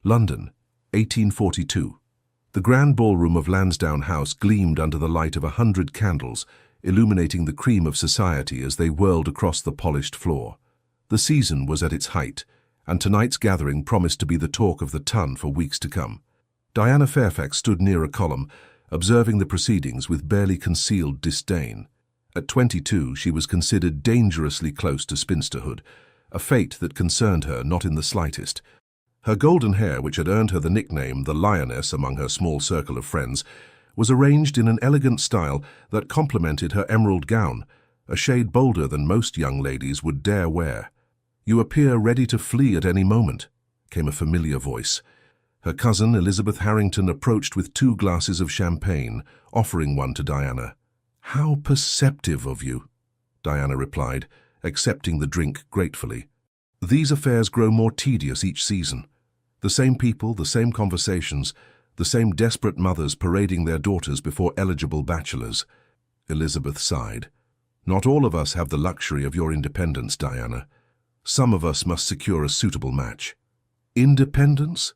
London, 1842. The grand ballroom of Lansdowne House gleamed under the light of 100 candles, illuminating the cream of society as they whirled across the polished floor. The season was at its height, and tonight's gathering promised to be the talk of the ton for weeks to come. Diana Fairfax stood near a column, observing the proceedings with barely concealed disdain. At 22, she was considered dangerously close to spinsterhood, a fate that concerned her not in the slightest. Her golden hair, which had earned her the nickname the Lioness among her small circle of friends, was arranged in an elegant style that complemented her emerald gown, a shade bolder than most young ladies would dare wear. "You appear ready to flee at any moment," came a familiar voice. Her cousin, Elizabeth Harrington, approached with 2 glasses of champagne, offering one to Diana. "How perceptive of you," Diana replied, accepting the drink gratefully. "These affairs grow more tedious each season. The same people, the same conversations, the same desperate mothers parading their daughters before eligible bachelors." Elizabeth sighed. "Not all of us have the luxury of your independence, Diana. Some of us must secure a suitable match." "Independence?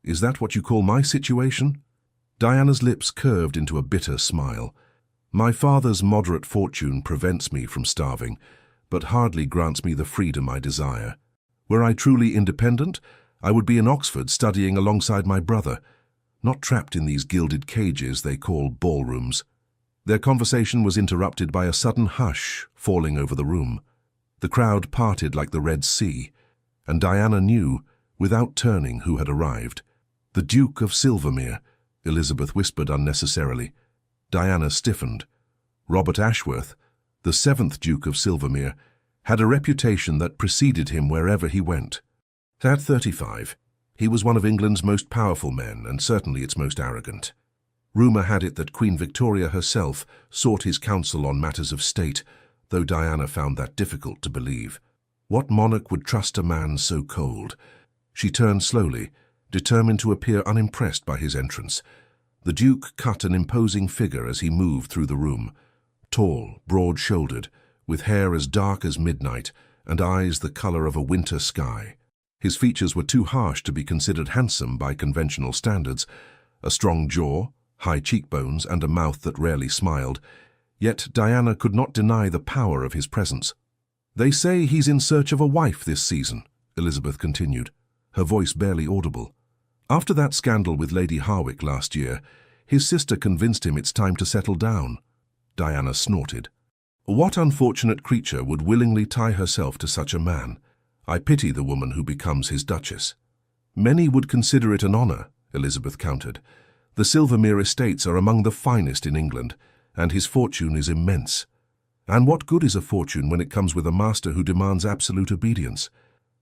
Is that what you call my situation?" Diana's lips curved into a bitter smile. "My father's moderate fortune prevents me from starving, but hardly grants me the freedom I desire. Were I truly independent, I would be in Oxford studying alongside my brother, not trapped in these gilded cages they call ballrooms." Their conversation was interrupted by a sudden hush falling over the room. The crowd parted like the Red Sea, and Diana knew, without turning, who had arrived. "The Duke of Silvermere," Elizabeth whispered unnecessarily. Diana stiffened. Robert Ashworth, the 7th Duke of Silvermere, had a reputation that preceded him wherever he went. At 35, he was one of England's most powerful men, and certainly its most arrogant. Rumour had it that Queen Victoria herself sought his counsel on matters of state, though Diana found that difficult to believe. What monarch would trust a man so cold? She turned slowly, determined to appear unimpressed by his entrance. The Duke cut an imposing figure as he moved through the room. Tall, broad-shouldered, with hair as dark as midnight and eyes the colour of a winter sky. His features were too harsh to be considered handsome by conventional standards. A strong jaw, high cheekbones, and a mouth that rarely smiled. Yet Diana could not deny the power of his presence. "They say he's in search of a wife this season," Elizabeth continued, her voice barely audible. "After that scandal with Lady Harwick last year, his sister convinced him it's time to settle down." Diana snorted. "What unfortunate creature would willingly tie herself to such a man? I pity the woman who becomes his duchess." "Many would consider it an honour," Elizabeth countered. "The Silvermere estates are among the finest in England, and his fortune is immense. And what good is a fortune when it comes with a master who demands absolute obedience?"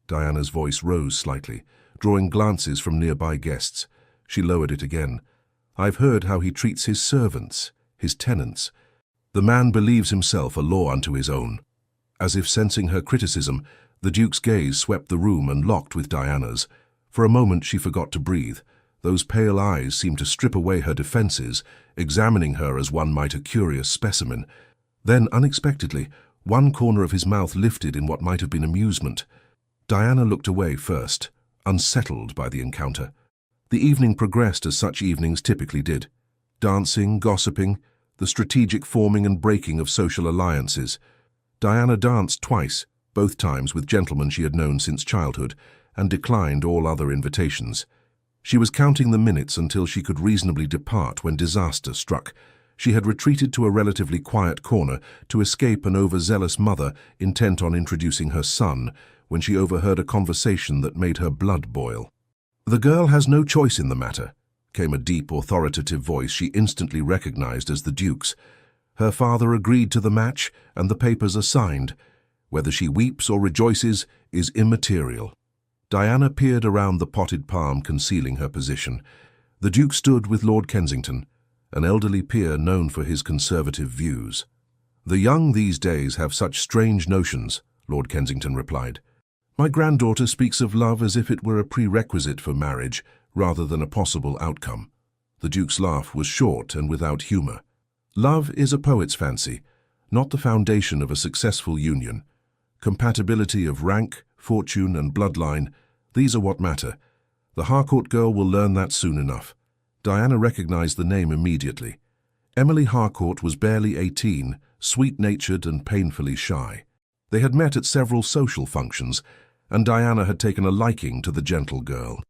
Diana's voice rose slightly, drawing glances from nearby guests. She lowered it again. "I've heard how he treats his servants, his tenants. The man believes himself a law unto his own." As if sensing her criticism, the Duke's gaze swept the room and locked with Diana's. For a moment she forgot to breathe. Those pale eyes seemed to strip away her defences, examining her as one might a curious specimen. Then, unexpectedly, one corner of his mouth lifted in what might have been amusement. Diana looked away first, unsettled by the encounter. The evening progressed as such evenings typically did. Dancing, gossiping, the strategic forming and breaking of social alliances. Diana danced twice, both times with gentlemen she had known since childhood, and declined all other invitations. She was counting the minutes until she could reasonably depart when disaster struck. She had retreated to a relatively quiet corner to escape an overzealous mother intent on introducing her son, when she overheard a conversation that made her blood boil. "The girl has no choice in the matter," came a deep, authoritative voice she instantly recognized as the Duke's. "Her father agreed to the match, and the papers are signed. Whether she weeps or rejoices is immaterial." Diana peered around the potted palm concealing her position. The Duke stood with Lord Kensington, an elderly peer known for his conservative views. "The young these days have such strange notions," Lord Kensington replied. "My granddaughter speaks of love as if it were a prerequisite for marriage, rather than a possible outcome." The Duke's laugh was short and without humour. "Love is a poet's fancy, not the foundation of a successful union. Compatibility of rank, fortune, and bloodline, these are what matter. The Harcourt girl will learn that soon enough. Diana recognized the name immediately. Emily Harcourt was barely 18, sweet-natured and painfully shy. They had met at several social functions, and Diana had taken a liking to the gentle girl.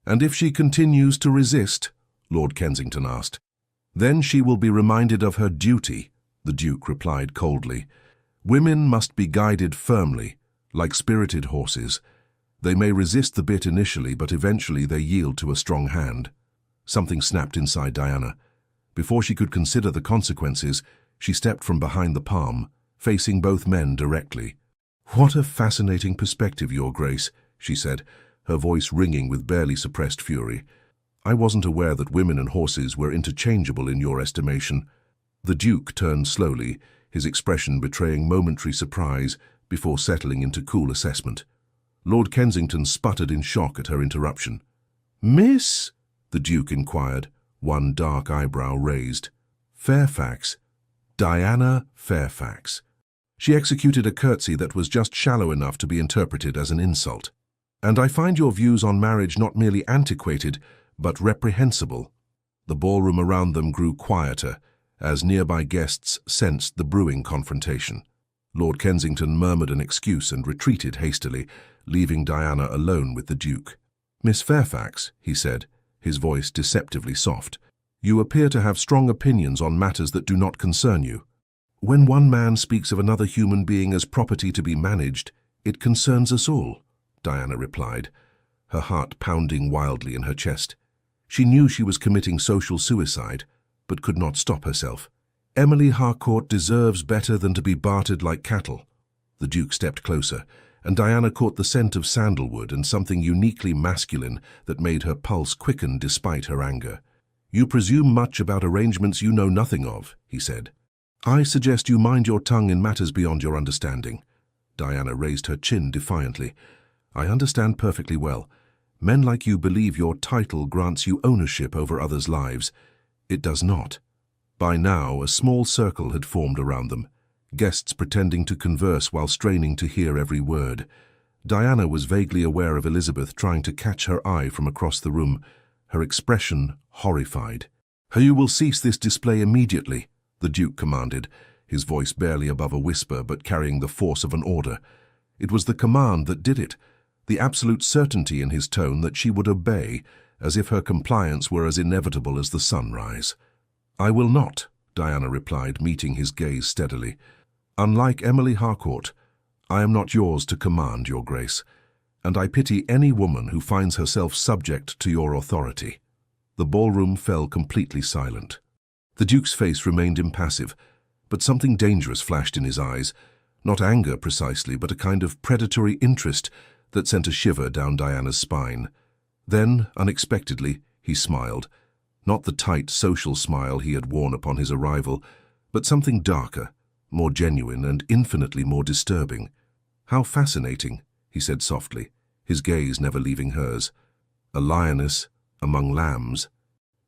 "And if she continues to resist," Lord Kensington asked, "then she will be reminded of her duty," the Duke replied coldly. "Women must be guided firmly, like spirited horses. They may resist the bit initially, but eventually they yield to a strong hand." Something snapped inside Diana. Before she could consider the consequences, she stepped from behind the palm, facing both men directly. "What a fascinating perspective, Your Grace," she said, her voice ringing with barely suppressed fury. "I wasn't aware that women and horses were interchangeable in your estimation." The Duke turned slowly, his expression betraying momentary surprise before settling into cool assessment. Lord Kensington sputtered in shock at her interruption. "Miss?" the Duke inquired, one dark eyebrow raised. "Fairfax. Diana Fairfax." She executed a curtsy that was just shallow enough to be interpreted as an insult. "And I find your views on marriage not merely antiquated, but reprehensible." The ballroom around them grew quieter, as nearby guests sensed the brewing confrontation. Lord Kensington murmured an excuse and retreated hastily, leaving Diana alone with the Duke. "Miss Fairfax," he said, his voice deceptively soft, "you appear to have strong opinions on matters that do not concern you. When one man speaks of another human being as property to be managed, it concerns us all," Diana replied, her heart pounding wildly in her chest. She knew she was committing social suicide, but could not stop herself. "Emily Harcourt deserves better than to be bartered like cattle." The Duke stepped closer, and Diana caught the scent of sandalwood and something uniquely masculine that made her pulse quicken despite her anger. "You presume much about arrangements you know nothing of," he said. "I suggest you mind your tongue in matters beyond your understanding." Diana raised her chin defiantly. "I understand perfectly well. Men like you believe your title grants you ownership over others' lives. It does not." By now, a small circle had formed around them, guests pretending to converse while straining to hear every word. Diana was vaguely aware of Elizabeth trying to catch her eye from across the room, her expression horrified. "You will cease this display immediately," the Duke commanded, his voice barely above a whisper but carrying the force of an order. It was the command that did it, the absolute certainty in his tone that she would obey, as if her compliance were as inevitable as the sunrise. "I will not," Diana replied, meeting his gaze steadily. "Unlike Emily Harcourt, I am not yours to command, Your Grace, and I pity any woman who finds herself subject to your authority." The ballroom fell completely silent. The Duke's face remained impassive, but something dangerous flashed in his eyes, not anger precisely, but a kind of predatory interest that sent a shiver down Diana's spine. Then, unexpectedly, he smiled, not the tight social smile he had worn upon his arrival, but something darker, more genuine and infinitely more disturbing. "How fascinating," he said softly, his gaze never leaving hers. "A lioness among lambs."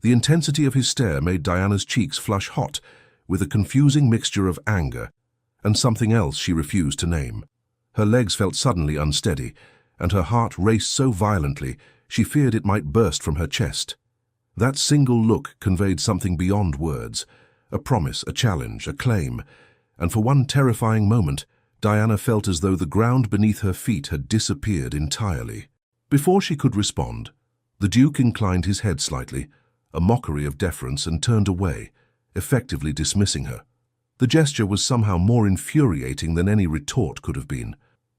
The intensity of his stare made Diana's cheeks flush hot, with a confusing mixture of anger and something else she refused to name. Her legs felt suddenly unsteady, and her heart raced so violently she feared it might burst from her chest. That single look conveyed something beyond words, a promise, a challenge, a claim, and for one terrifying moment, Diana felt as though the ground beneath her feet had disappeared entirely. Before she could respond, the Duke inclined his head slightly, a mockery of deference, and turned away, effectively dismissing her. The gesture was somehow more infuriating than any retort could have been.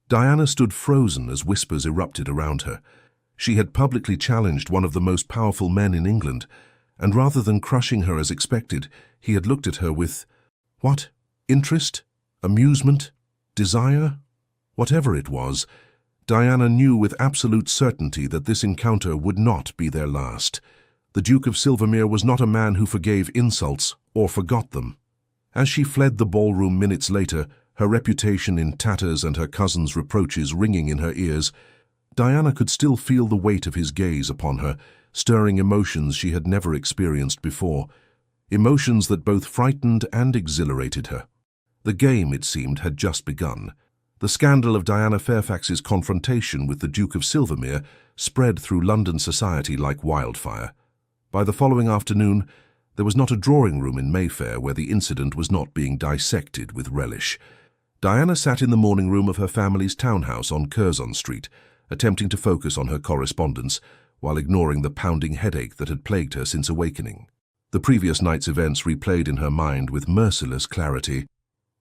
Diana stood frozen as whispers erupted around her. She had publicly challenged one of the most powerful men in England, and rather than crushing her as expected, he had looked at her with, what? Interest? Amusement? Desire? Whatever it was, Diana knew with absolute certainty that this encounter would not be their last. The Duke of Silvermere was not a man who forgave insults or forgot them. As she fled the ballroom minutes later, her reputation in tatters and her cousin's reproaches ringing in her ears, Diana could still feel the weight of his gaze upon her, stirring emotions she had never experienced before, emotions that both frightened and exhilarated her. The game, it seemed, had just begun. The scandal of Diana Fairfax's confrontation with the Duke of Silvermere spread through London society like wildfire. By the following afternoon, there was not a drawing room in Mayfair where the incident was not being dissected with relish. Diana sat in the morning room of her family's townhouse on Curzon Street, attempting to focus on her correspondence while ignoring the pounding headache that had plagued her since awakening. The previous night's events replayed in her mind with merciless clarity.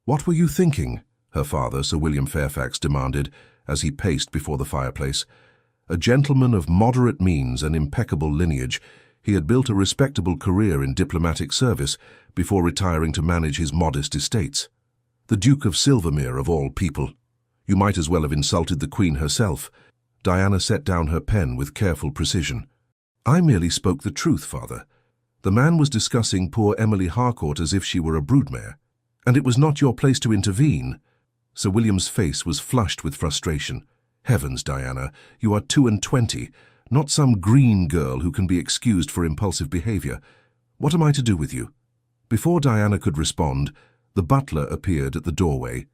"What were you thinking?" her father, Sir William Fairfax, demanded as he paced before the fireplace. A gentleman of moderate means and impeccable lineage, he had built a respectable career in diplomatic service before retiring to manage his modest estates. The Duke of Silvermere, of all people. You might as well have insulted the Queen herself. Diana set down her pen with careful precision. "I merely spoke the truth, father. The man was discussing poor Emily Harcourt as if she were a broodmare, and it was not your place to intervene." Sir William's face was flushed with frustration. "Heavens, Diana, you are 22, not some green girl who can be excused for impulsive behavior. What am I to do with you?" Before Diana could respond, the butler appeared at the doorway.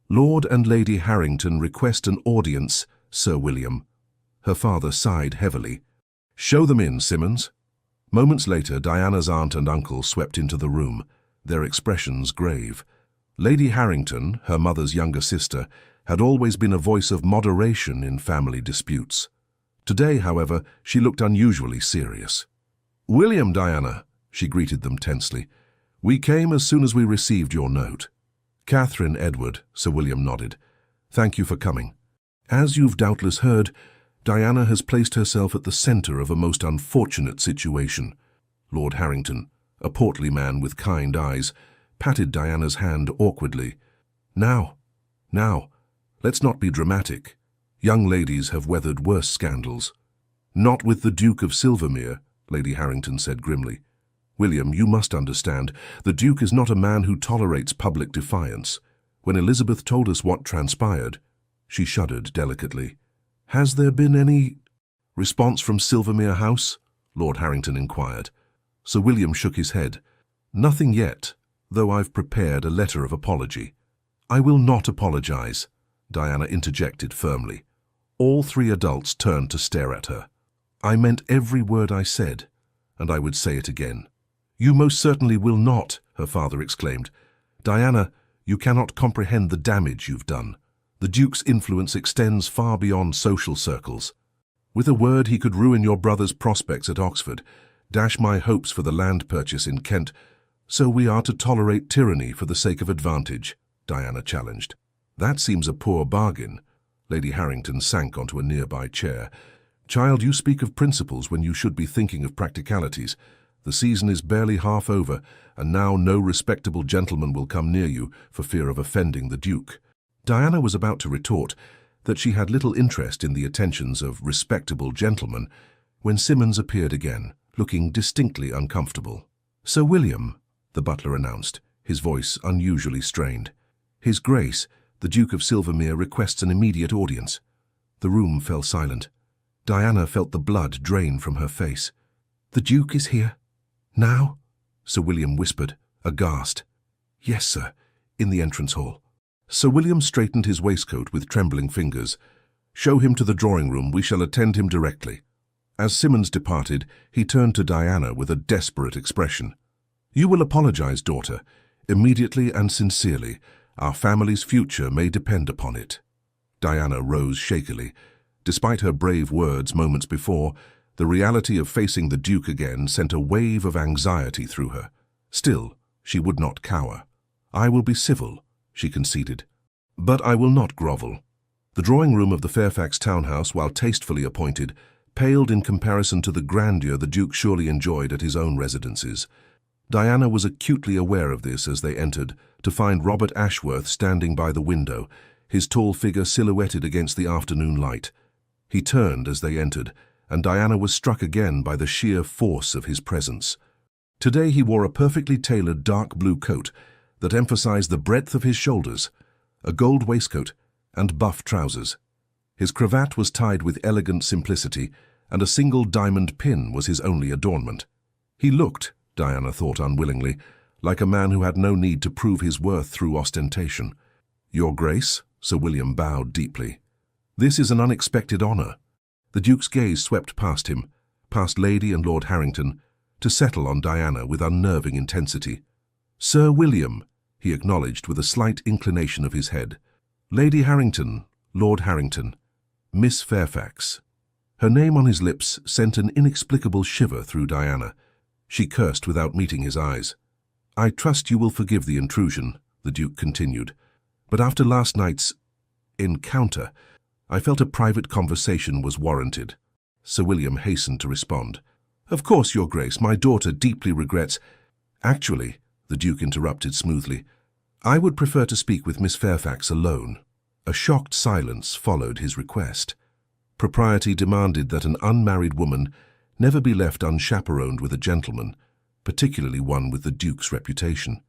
"Lord and Lady Harrington request an audience, Sir William." Her father sighed heavily. "Show them in, Simmons." Moments later, Diana's aunt and uncle swept into the room, their expressions grave. Lady Harrington, her mother's younger sister, had always been a voice of moderation in family disputes. Today, however, she looked unusually serious. "William, Diana," she greeted them tensely. "We came as soon as we received your note." "Catherine, Edward," Sir William nodded. "Thank you for coming. As you've doubtless heard, Diana has placed herself at the centre of a most unfortunate situation." Lord Harrington, a portly man with kind eyes, patted Diana's hand awkwardly. Now, let's not be dramatic. Young ladies have weathered worse scandals." "Not with the Duke of Silvermere," Lady Harrington said grimly. "William, you must understand, the Duke is not a man who tolerates public defiance. When Elizabeth told us what transpired," she shuddered delicately. "Has there been any response from Silvermere House?" Lord Harrington inquired. Sir William shook his head. "Nothing yet, though I've prepared a letter of apology." "I will not apologize," Diana interjected firmly. All three adults turned to stare at her. "I meant every word I said, and I would say it again." "You most certainly will not," her father exclaimed. "Diana, you cannot comprehend the damage you've done. The Duke's influence extends far beyond social circles. With a word he could ruin your brother's prospects at Oxford, dash my hopes for the land purchase in Kent. So we are to tolerate tyranny for the sake of advantage," Diana challenged. "That seems a poor bargain." Lady Harrington sank onto a nearby chair. "Child, you speak of principles when you should be thinking of practicalities. The season is barely half over, and now no respectable gentleman will come near you for fear of offending the Duke." Diana was about to retort that she had little interest in the attentions of respectable gentlemen when Simmons appeared again, looking distinctly uncomfortable. "Sir William," the butler announced, his voice unusually strained. "His Grace, the Duke of Silvermere, requests an immediate audience." The room fell silent. Diana felt the blood drain from her face. "The Duke is here? Now?" Sir William whispered, aghast. "Yes, sir, in the entrance hall." Sir William straightened his waistcoat with trembling fingers. "Show him to the drawing-room. We shall attend him directly." As Simmons departed, he turned to Diana with a desperate expression. "You will apologize, daughter, immediately and sincerely. Our family's future may depend upon it." Diana rose shakily. Despite her brave words moments before, the reality of facing the Duke again sent a wave of anxiety through her. Still, she would not cower. "I will be civil," she conceded, "but I will not grovel." The drawing-room of the Fairfax townhouse, while tastefully appointed, paled in comparison to the grandeur the Duke surely enjoyed at his own residences. Diana was acutely aware of this as they entered, to find Robert Ashworth standing by the window, his tall figure silhouetted against the afternoon light. He turned as they entered, and Diana was struck again by the sheer force of his presence. Today he wore a perfectly tailored dark blue coat that emphasized the breadth of his shoulders, a gold waistcoat, and buff trousers. His cravat was tied with elegant simplicity, and a single diamond pin was his only adornment. He looked, Diana thought unwillingly, like a man who had no need to prove his worth through ostentation. "Your Grace," Sir William bowed deeply. "This is an unexpected honor." The Duke's gaze swept past him, past Lady and Lord Harrington, to settle on Diana with unnerving intensity. "Sir William," he acknowledged with a slight inclination of his head. "Lady Harrington, Lord Harrington, Miss Fairfax." Her name on his lips sent an inexplicable shiver through Diana. She cursed without meeting his eyes. "I trust you will forgive the intrusion," the Duke continued, "but after last night's encounter, I felt a private conversation was warranted." Sir William hastened to respond. "Of course, Your Grace, my daughter deeply regrets—" "Actually," the Duke interrupted smoothly, "I would prefer to speak with Miss Fairfax alone." A shocked silence followed his request. Propriety demanded that an unmarried woman never be left unchaperoned with a gentleman, particularly one with the Duke's reputation.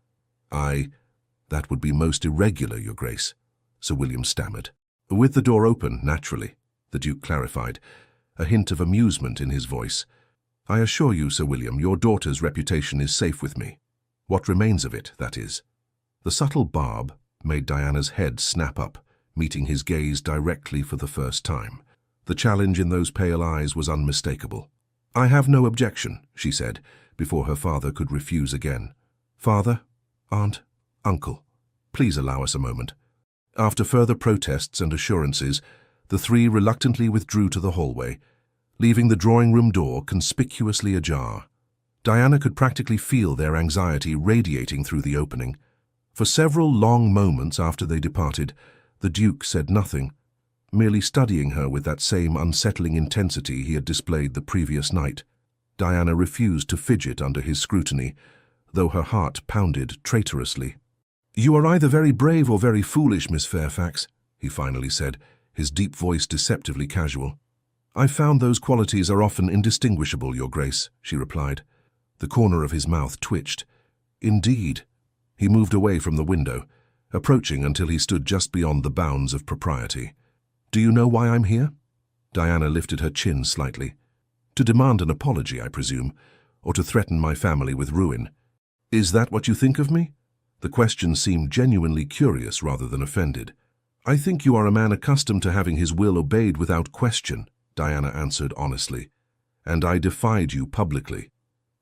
"That would be most irregular, Your Grace," Sir William stammered. "With the door open, naturally," the Duke clarified, a hint of amusement in his voice. "I assure you, Sir William, your daughter's reputation is safe with me. What remains of it, that is." The subtle barb made Diana's head snap up, meeting his gaze directly for the first time. The challenge in those pale eyes was unmistakable. "I have no objection," she said, before her father could refuse again. "Father, Aunt, Uncle, please allow us a moment." After further protests and assurances, the three reluctantly withdrew to the hallway, leaving the drawing-room door conspicuously ajar. Diana could practically feel their anxiety radiating through the opening. For several long moments after they departed, the Duke said nothing, merely studying her with that same unsettling intensity he had displayed the previous night. Diana refused to fidget under his scrutiny, though her heart pounded traitorously. "You are either very brave or very foolish, Miss Fairfax," he finally said, his deep voice deceptively casual. "I've found those qualities are often indistinguishable, Your Grace," she replied. The corner of his mouth twitched. "Indeed." He moved away from the window, approaching until he stood just beyond the bounds of propriety. "Do you know why I'm here?" Diana lifted her chin slightly. "To demand an apology, I presume, or to threaten my family with ruin. Is that what you think of me?" The question seemed genuinely curious rather than offended. "I think you are a man accustomed to having his will obeyed without question," Diana answered honestly. "And I defied you publicly."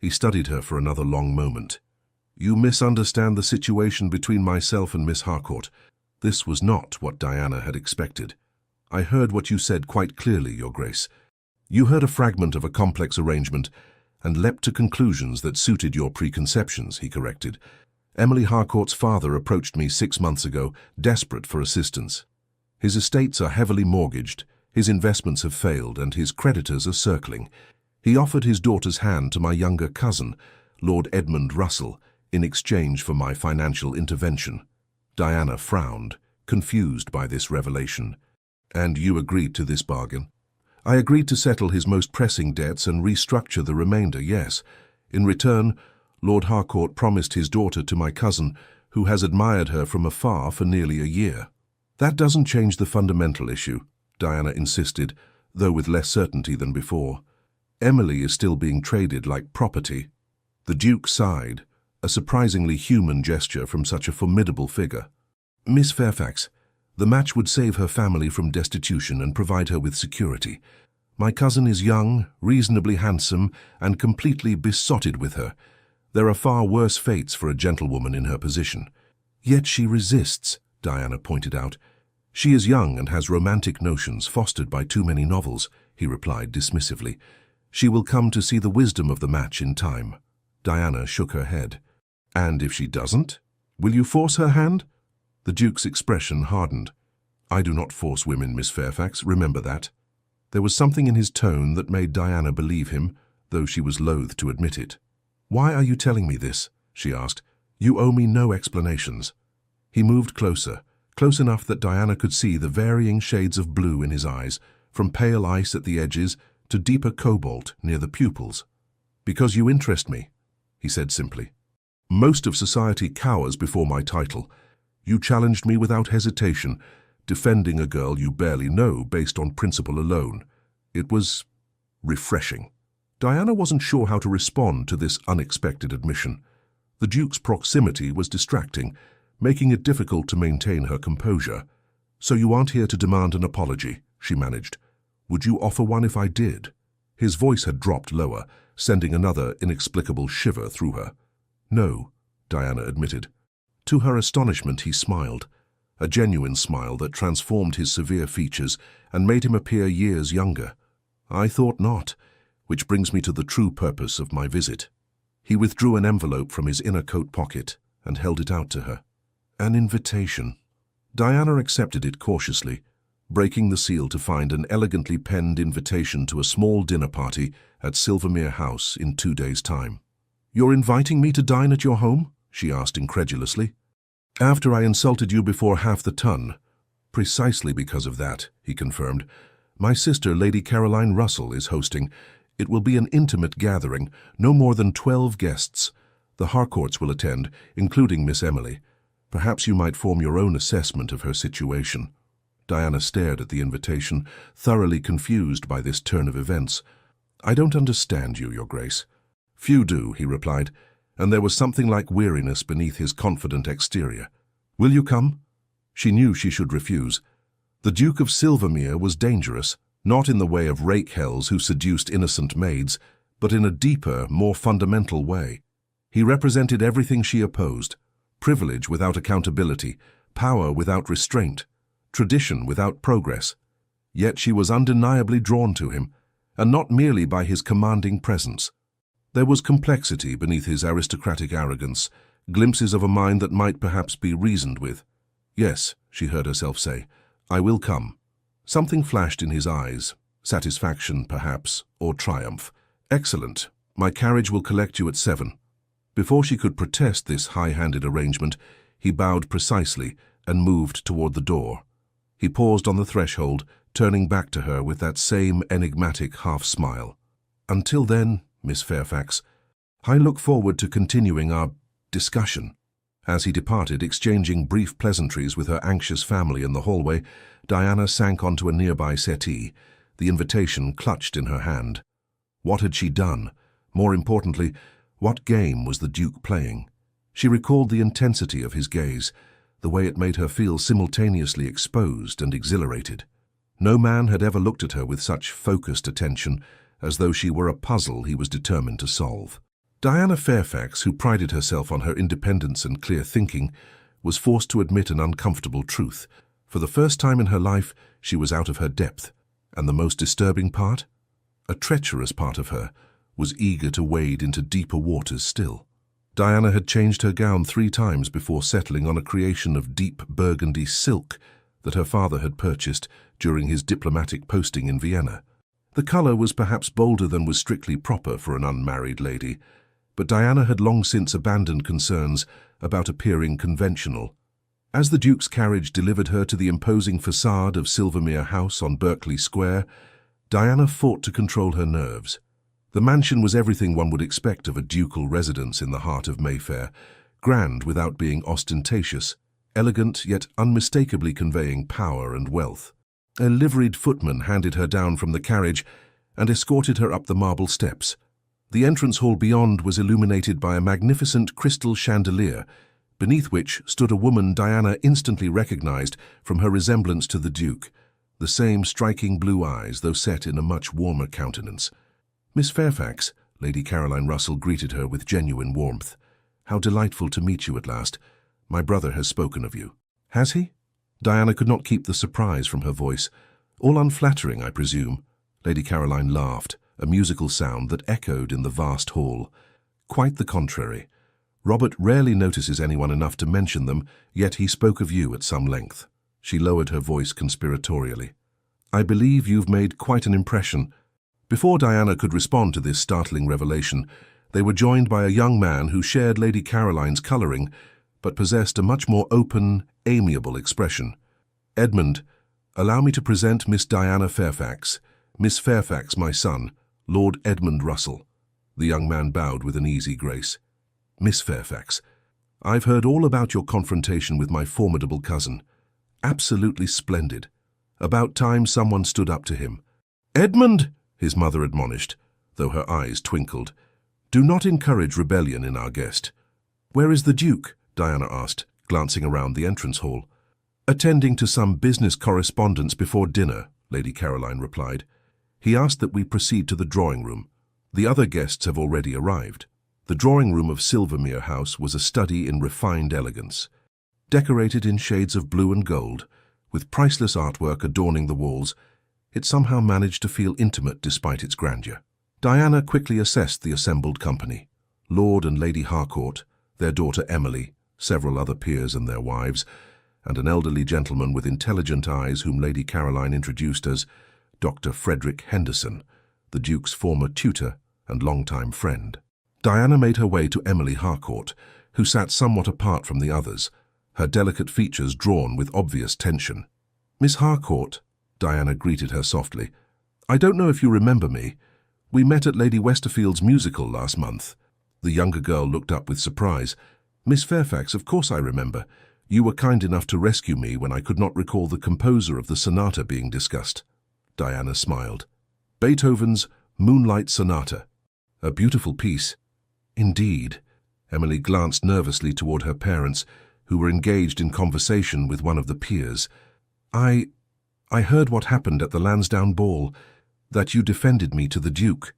He studied her for another long moment. "You misunderstand the situation between myself and Miss Harcourt." This was not what Diana had expected. "I heard what you said quite clearly, Your Grace. You heard a fragment of a complex arrangement and leapt to conclusions that suited your preconceptions," he corrected. "Emily Harcourt's father approached me 6 months ago, desperate for assistance. His estates are heavily mortgaged, his investments have failed, and his creditors are circling. He offered his daughter's hand to my younger cousin, Lord Edmund Russell, in exchange for my financial intervention." Diana frowned, confused by this revelation. "And you agreed to this bargain?" "I agreed to settle his most pressing debts and restructure the remainder, yes. In return, Lord Harcourt promised his daughter to my cousin, who has admired her from afar for nearly a year." "That doesn't change the fundamental issue," Diana insisted, though with less certainty than before. "Emily is still being traded like property." The Duke sighed, a surprisingly human gesture from such a formidable figure. "Miss Fairfax, the match would save her family from destitution and provide her with security. My cousin is young, reasonably handsome, and completely besotted with her. There are far worse fates for a gentlewoman in her position." "Yet she resists," Diana pointed out. "She is young and has romantic notions fostered by too many novels," he replied dismissively. "She will come to see the wisdom of the match in time." Diana shook her head. "And if she doesn't? Will you force her hand?" The Duke's expression hardened. "I do not force women, Miss Fairfax, remember that." There was something in his tone that made Diana believe him, though she was loath to admit it. "Why are you telling me this?" she asked. "You owe me no explanations." He moved closer, close enough that Diana could see the varying shades of blue in his eyes, from pale ice at the edges to deeper cobalt near the pupils. "Because you interest me," he said simply. "Most of society cowers before my title. You challenged me without hesitation, defending a girl you barely know based on principle alone. It was refreshing." Diana wasn't sure how to respond to this unexpected admission. The Duke's proximity was distracting, making it difficult to maintain her composure. "So you aren't here to demand an apology," she managed. "Would you offer one if I did?" His voice had dropped lower, sending another inexplicable shiver through her. "No," Diana admitted. To her astonishment, he smiled, a genuine smile that transformed his severe features and made him appear years younger. "I thought not, which brings me to the true purpose of my visit." He withdrew an envelope from his inner coat pocket and held it out to her. An invitation. Diana accepted it cautiously, breaking the seal to find an elegantly penned invitation to a small dinner party at Silvermere House in 2 days' time. "You're inviting me to dine at your home?" she asked incredulously. "After I insulted you before half the ton." "Precisely because of that," he confirmed. "My sister, Lady Caroline Russell, is hosting. It will be an intimate gathering, no more than 12 guests. The Harcourts will attend, including Miss Emily. Perhaps you might form your own assessment of her situation." Diana stared at the invitation, thoroughly confused by this turn of events. "I don't understand you, Your Grace." "Few do," he replied, and there was something like weariness beneath his confident exterior. "Will you come?" She knew she should refuse. The Duke of Silvermere was dangerous, not in the way of rake-hells who seduced innocent maids, but in a deeper, more fundamental way. He represented everything she opposed: privilege without accountability, power without restraint, tradition without progress. Yet she was undeniably drawn to him, and not merely by his commanding presence. There was complexity beneath his aristocratic arrogance, glimpses of a mind that might perhaps be reasoned with. "Yes," she heard herself say, "I will come." Something flashed in his eyes, satisfaction perhaps, or triumph. "Excellent. My carriage will collect you at 7. Before she could protest this high-handed arrangement, he bowed precisely and moved toward the door. He paused on the threshold, turning back to her with that same enigmatic half-smile. "Until then, Miss Fairfax, I look forward to continuing our discussion." As he departed, exchanging brief pleasantries with her anxious family in the hallway, Diana sank onto a nearby settee, the invitation clutched in her hand. What had she done? More importantly, what game was the Duke playing? She recalled the intensity of his gaze, the way it made her feel simultaneously exposed and exhilarated. No man had ever looked at her with such focused attention, as though she were a puzzle he was determined to solve. Diana Fairfax, who prided herself on her independence and clear thinking, was forced to admit an uncomfortable truth. For the first time in her life, she was out of her depth, and the most disturbing part? A treacherous part of her was eager to wade into deeper waters still. Diana had changed her gown 3 times before settling on a creation of deep burgundy silk that her father had purchased during his diplomatic posting in Vienna. The color was perhaps bolder than was strictly proper for an unmarried lady, but Diana had long since abandoned concerns about appearing conventional. As the Duke's carriage delivered her to the imposing facade of Silvermere House on Berkeley Square, Diana fought to control her nerves. The mansion was everything one would expect of a ducal residence in the heart of Mayfair, grand without being ostentatious, elegant yet unmistakably conveying power and wealth. A liveried footman handed her down from the carriage and escorted her up the marble steps. The entrance hall beyond was illuminated by a magnificent crystal chandelier, beneath which stood a woman Diana instantly recognized from her resemblance to the Duke, the same striking blue eyes, though set in a much warmer countenance. "Miss Fairfax," Lady Caroline Russell greeted her with genuine warmth. "How delightful to meet you at last. My brother has spoken of you." "Has he?" Diana could not keep the surprise from her voice. "All unflattering, I presume." Lady Caroline laughed, a musical sound that echoed in the vast hall. "Quite the contrary. Robert rarely notices anyone enough to mention them, yet he spoke of you at some length." She lowered her voice conspiratorially. "I believe you've made quite an impression." Before Diana could respond to this startling revelation, they were joined by a young man who shared Lady Caroline's colouring, but possessed a much more open, amiable expression. "Edmund, allow me to present Miss Diana Fairfax. Miss Fairfax, my son, Lord Edmund Russell." The young man bowed with an easy grace. "Miss Fairfax, I've heard all about your confrontation with my formidable cousin. Absolutely splendid. About time someone stood up to him." "Edmund!" his mother admonished, though her eyes twinkled. "Do not encourage rebellion in our guest." "Where is the Duke?" Diana asked, glancing around the entrance hall. "Attending to some business correspondence before dinner," Lady Caroline replied. "He asked that we proceed to the drawing room. The other guests have already arrived." The drawing room of Silvermere House was a study in refined elegance. Decorated in shades of blue and gold, with priceless artwork adorning the walls, it somehow managed to feel intimate despite its grandeur. Diana quickly assessed the assembled company. Lord and Lady Harcourt, their daughter Emily, several other peers and their wives, and an elderly gentleman with intelligent eyes whom Lady Caroline introduced as Dr. Frederick Henderson, the Duke's former tutor and longtime friend. Diana made her way to Emily Harcourt, who sat somewhat apart from the others, her delicate features drawn with obvious tension. "Miss Harcourt," Diana greeted her softly, "I don't know if you remember me. We met at Lady Westerfield's musical last month." The younger girl looked up with surprise. "Miss Fairfax, of course I remember. You were kind enough to rescue me when I could not recall the composer of the sonata being discussed." Diana smiled. "Beethoven's Moonlight Sonata. A beautiful piece." "Indeed." Emily glanced nervously toward her parents, who were engaged in conversation with one of the peers. I heard what happened at the Lansdowne ball, that you defended me to the Duke."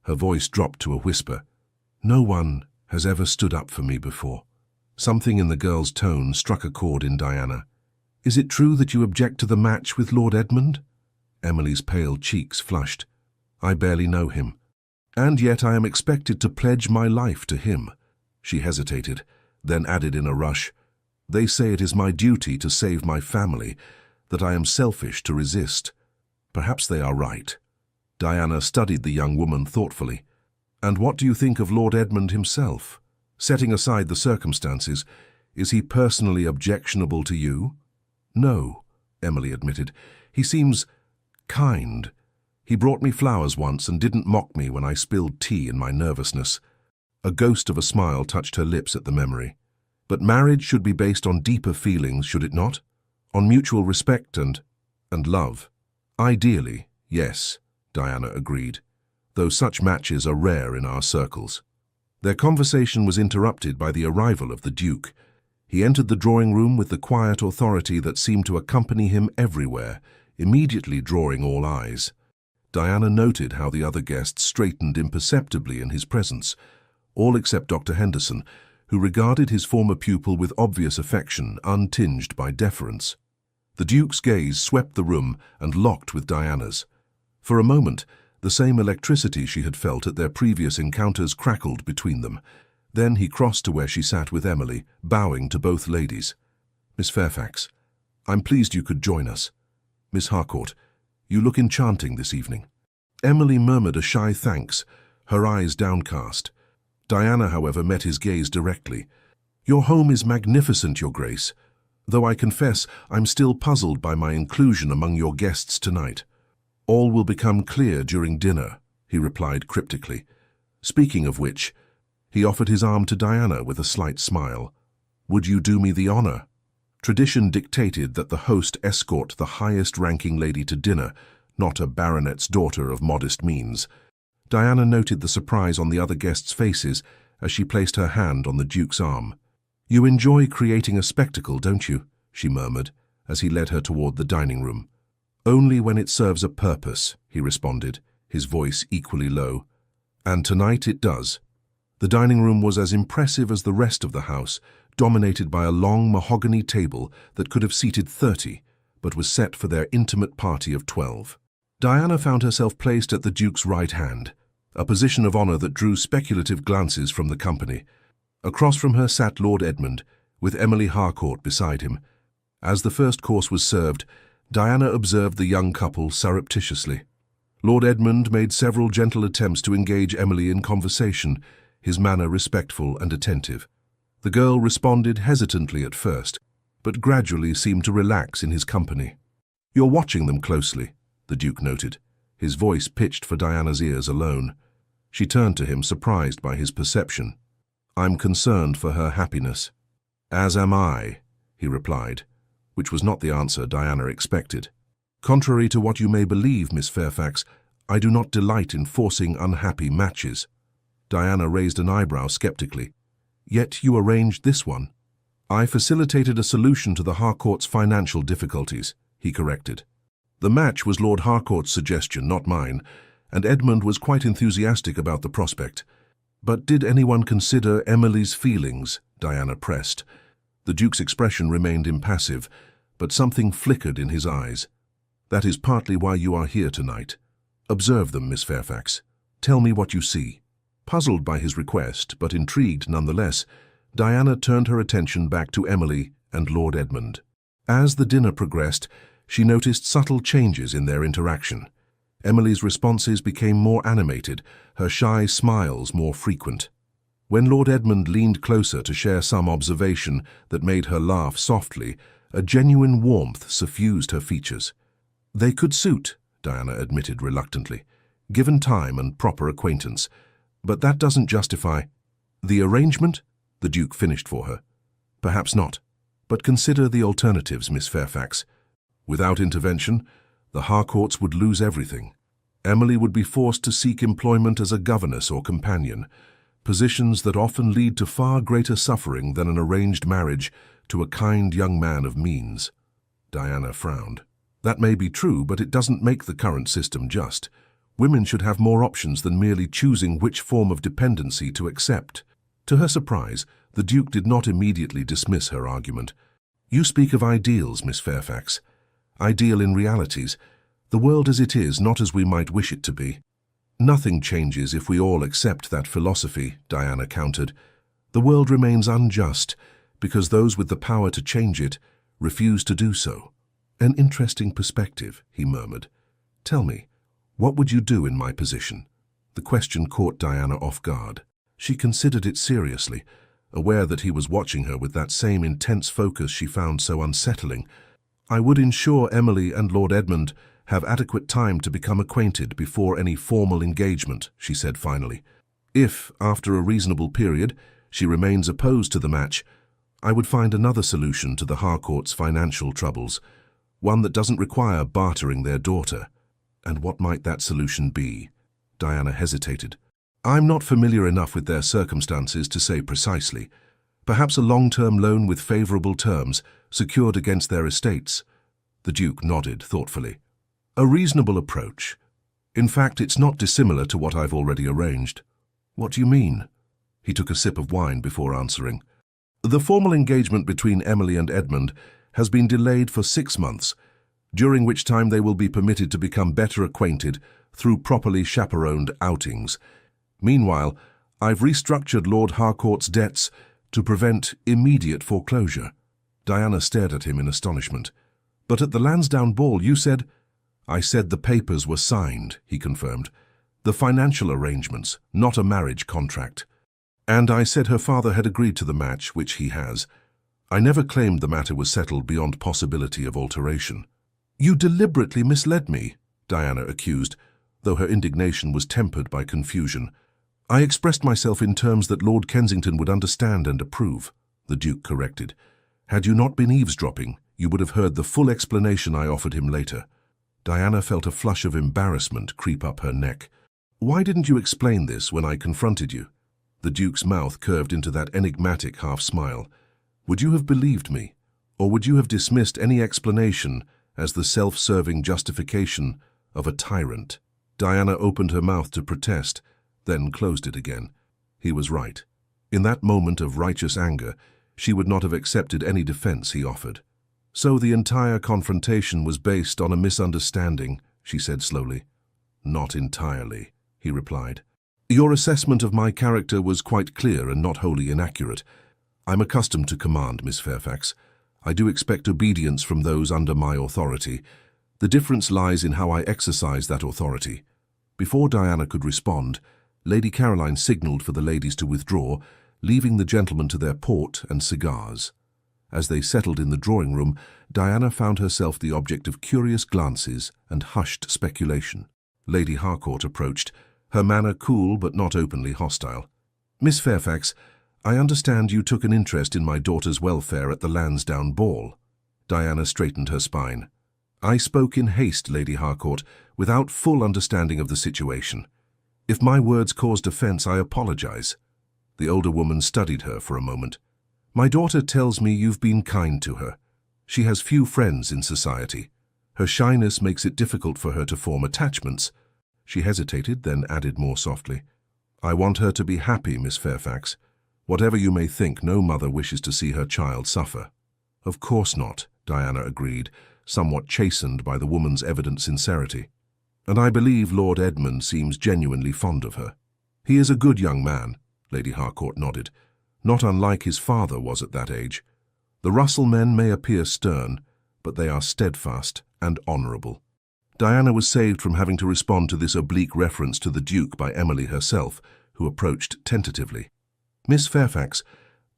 Her voice dropped to a whisper. "No one has ever stood up for me before." Something in the girl's tone struck a chord in Diana. "Is it true that you object to the match with Lord Edmund?" Emily's pale cheeks flushed. "I barely know him. And yet I am expected to pledge my life to him." She hesitated, then added in a rush, "They say it is my duty to save my family, that I am selfish to resist. Perhaps they are right." Diana studied the young woman thoughtfully. "And what do you think of Lord Edmund himself? Setting aside the circumstances, is he personally objectionable to you?" "No," Emily admitted. "He seems kind. He brought me flowers once and didn't mock me when I spilled tea in my nervousness." A ghost of a smile touched her lips at the memory. "But marriage should be based on deeper feelings, should it not? On mutual respect and love." "Ideally, yes," Diana agreed, "though such matches are rare in our circles." Their conversation was interrupted by the arrival of the Duke. He entered the drawing room with the quiet authority that seemed to accompany him everywhere, immediately drawing all eyes. Diana noted how the other guests straightened imperceptibly in his presence, all except Dr. Henderson, who regarded his former pupil with obvious affection, untinged by deference. The Duke's gaze swept the room and locked with Diana's. For a moment, the same electricity she had felt at their previous encounters crackled between them. Then he crossed to where she sat with Emily, bowing to both ladies. "Miss Fairfax, I'm pleased you could join us. Miss Harcourt, you look enchanting this evening." Emily murmured a shy thanks, her eyes downcast. Diana, however, met his gaze directly. "Your home is magnificent, Your Grace, though I confess I'm still puzzled by my inclusion among your guests tonight." "All will become clear during dinner," he replied cryptically. "Speaking of which," he offered his arm to Diana with a slight smile. "Would you do me the honor?" Tradition dictated that the host escort the highest-ranking lady to dinner, not a baronet's daughter of modest means. Diana noted the surprise on the other guests' faces as she placed her hand on the Duke's arm. "You enjoy creating a spectacle, don't you?" she murmured, as he led her toward the dining room. "Only when it serves a purpose," he responded, his voice equally low. "And tonight it does." The dining room was as impressive as the rest of the house, dominated by a long mahogany table that could have seated 30, but was set for their intimate party of 12. Diana found herself placed at the Duke's right hand, a position of honor that drew speculative glances from the company. Across from her sat Lord Edmund, with Emily Harcourt beside him. As the first course was served, Diana observed the young couple surreptitiously. Lord Edmund made several gentle attempts to engage Emily in conversation, his manner respectful and attentive. The girl responded hesitantly at first, but gradually seemed to relax in his company. "You're watching them closely," the Duke noted, his voice pitched for Diana's ears alone. She turned to him, surprised by his perception. "I'm concerned for her happiness." "As am I," he replied, which was not the answer Diana expected. "Contrary to what you may believe, Miss Fairfax, I do not delight in forcing unhappy matches." Diana raised an eyebrow skeptically. "Yet you arranged this one." I facilitated a solution to the Harcourt's financial difficulties, he corrected. The match was Lord Harcourt's suggestion, not mine, and Edmund was quite enthusiastic about the prospect. But did anyone consider Emily's feelings? Diana pressed. The Duke's expression remained impassive, but something flickered in his eyes. That is partly why you are here tonight. Observe them, Miss Fairfax. Tell me what you see. Puzzled by his request, but intrigued nonetheless, Diana turned her attention back to Emily and Lord Edmund. As the dinner progressed, she noticed subtle changes in their interaction. Emily's responses became more animated, her shy smiles more frequent. When Lord Edmund leaned closer to share some observation that made her laugh softly, a genuine warmth suffused her features. They could suit, Diana admitted reluctantly, given time and proper acquaintance. But that doesn't justify the arrangement, the Duke finished for her. Perhaps not, but consider the alternatives, Miss Fairfax. Without intervention, the Harcourts would lose everything. Emily would be forced to seek employment as a governess or companion, positions that often lead to far greater suffering than an arranged marriage to a kind young man of means. Diana frowned. That may be true, but it doesn't make the current system just. Women should have more options than merely choosing which form of dependency to accept. To her surprise, the Duke did not immediately dismiss her argument. You speak of ideals, Miss Fairfax. Ideal in realities. The world as it is, not as we might wish it to be. Nothing changes if we all accept that philosophy, Diana countered. The world remains unjust because those with the power to change it refuse to do so. An interesting perspective, he murmured. Tell me, what would you do in my position? The question caught Diana off guard. She considered it seriously, aware that he was watching her with that same intense focus she found so unsettling. I would ensure Emily and Lord Edmund have adequate time to become acquainted before any formal engagement, she said finally. If, after a reasonable period, she remains opposed to the match, I would find another solution to the Harcourt's financial troubles, one that doesn't require bartering their daughter. And what might that solution be? Diana hesitated. I'm not familiar enough with their circumstances to say precisely. Perhaps a long-term loan with favourable terms, secured against their estates. The Duke nodded thoughtfully. A reasonable approach. In fact, it's not dissimilar to what I've already arranged. What do you mean? He took a sip of wine before answering. The formal engagement between Emily and Edmund has been delayed for 6 months, during which time they will be permitted to become better acquainted through properly chaperoned outings. Meanwhile, I've restructured Lord Harcourt's debts to prevent immediate foreclosure. Diana stared at him in astonishment. But at the Lansdowne ball you said— I said the papers were signed, he confirmed. The financial arrangements, not a marriage contract. And I said her father had agreed to the match, which he has. I never claimed the matter was settled beyond possibility of alteration. You deliberately misled me, Diana accused, though her indignation was tempered by confusion. I expressed myself in terms that Lord Kensington would understand and approve, the Duke corrected. Had you not been eavesdropping, you would have heard the full explanation I offered him later. Diana felt a flush of embarrassment creep up her neck. Why didn't you explain this when I confronted you? The Duke's mouth curved into that enigmatic half-smile. Would you have believed me, or would you have dismissed any explanation as the self-serving justification of a tyrant? Diana opened her mouth to protest, then closed it again. He was right. In that moment of righteous anger, she would not have accepted any defense he offered. So the entire confrontation was based on a misunderstanding, she said slowly. Not entirely, he replied. Your assessment of my character was quite clear and not wholly inaccurate. I'm accustomed to command, Miss Fairfax. I do expect obedience from those under my authority. The difference lies in how I exercise that authority. Before Diana could respond, Lady Caroline signalled for the ladies to withdraw, leaving the gentlemen to their port and cigars. As they settled in the drawing-room, Diana found herself the object of curious glances and hushed speculation. Lady Harcourt approached, her manner cool but not openly hostile. Miss Fairfax, I understand you took an interest in my daughter's welfare at the Lansdowne ball. Diana straightened her spine. I spoke in haste, Lady Harcourt, without full understanding of the situation. If my words caused offence, I apologize. The older woman studied her for a moment. My daughter tells me you've been kind to her. She has few friends in society. Her shyness makes it difficult for her to form attachments. She hesitated, then added more softly, I want her to be happy, Miss Fairfax. Whatever you may think, no mother wishes to see her child suffer. Of course not, Diana agreed, somewhat chastened by the woman's evident sincerity. And I believe Lord Edmund seems genuinely fond of her. He is a good young man, Lady Harcourt nodded, not unlike his father was at that age. The Russell men may appear stern, but they are steadfast and honourable. Diana was saved from having to respond to this oblique reference to the Duke by Emily herself, who approached tentatively. Miss Fairfax,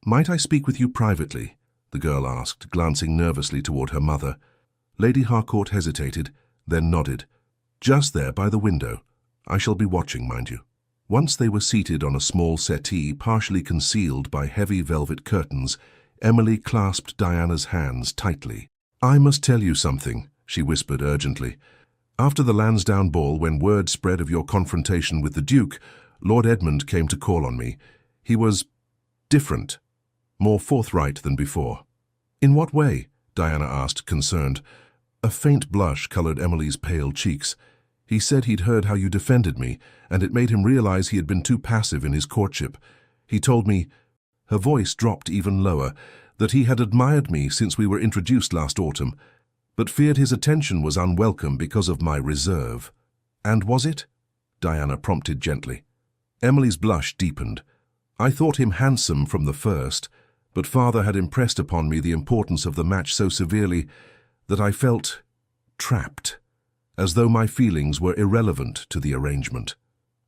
might I speak with you privately? The girl asked, glancing nervously toward her mother. Lady Harcourt hesitated, then nodded. Just there by the window. I shall be watching, mind you. Once they were seated on a small settee partially concealed by heavy velvet curtains, Emily clasped Diana's hands tightly. I must tell you something, she whispered urgently. After the Lansdowne ball, when word spread of your confrontation with the Duke, Lord Edmund came to call on me. He was different, more forthright than before. In what way? Diana asked, concerned. A faint blush coloured Emily's pale cheeks. He said he'd heard how you defended me, and it made him realize he had been too passive in his courtship. He told me, her voice dropped even lower, that he had admired me since we were introduced last autumn, but feared his attention was unwelcome because of my reserve. And was it? Diana prompted gently. Emily's blush deepened. I thought him handsome from the first, but father had impressed upon me the importance of the match so severely that I felt trapped, as though my feelings were irrelevant to the arrangement.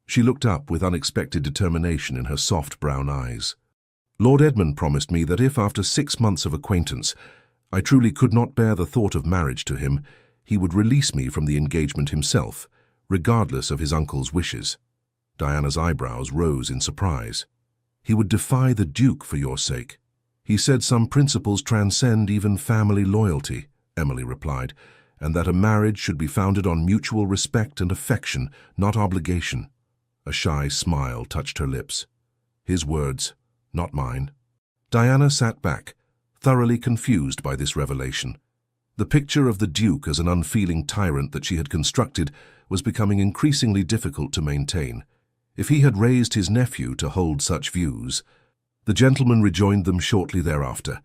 She looked up with unexpected determination in her soft brown eyes. Lord Edmund promised me that if, after 6 months of acquaintance, I truly could not bear the thought of marriage to him, he would release me from the engagement himself, regardless of his uncle's wishes. Diana's eyebrows rose in surprise. He would defy the Duke for your sake. He said some principles transcend even family loyalty, Emily replied, and that a marriage should be founded on mutual respect and affection, not obligation. A shy smile touched her lips. His words, not mine. Diana sat back, thoroughly confused by this revelation. The picture of the Duke as an unfeeling tyrant that she had constructed was becoming increasingly difficult to maintain. If he had raised his nephew to hold such views, the gentleman rejoined them shortly thereafter,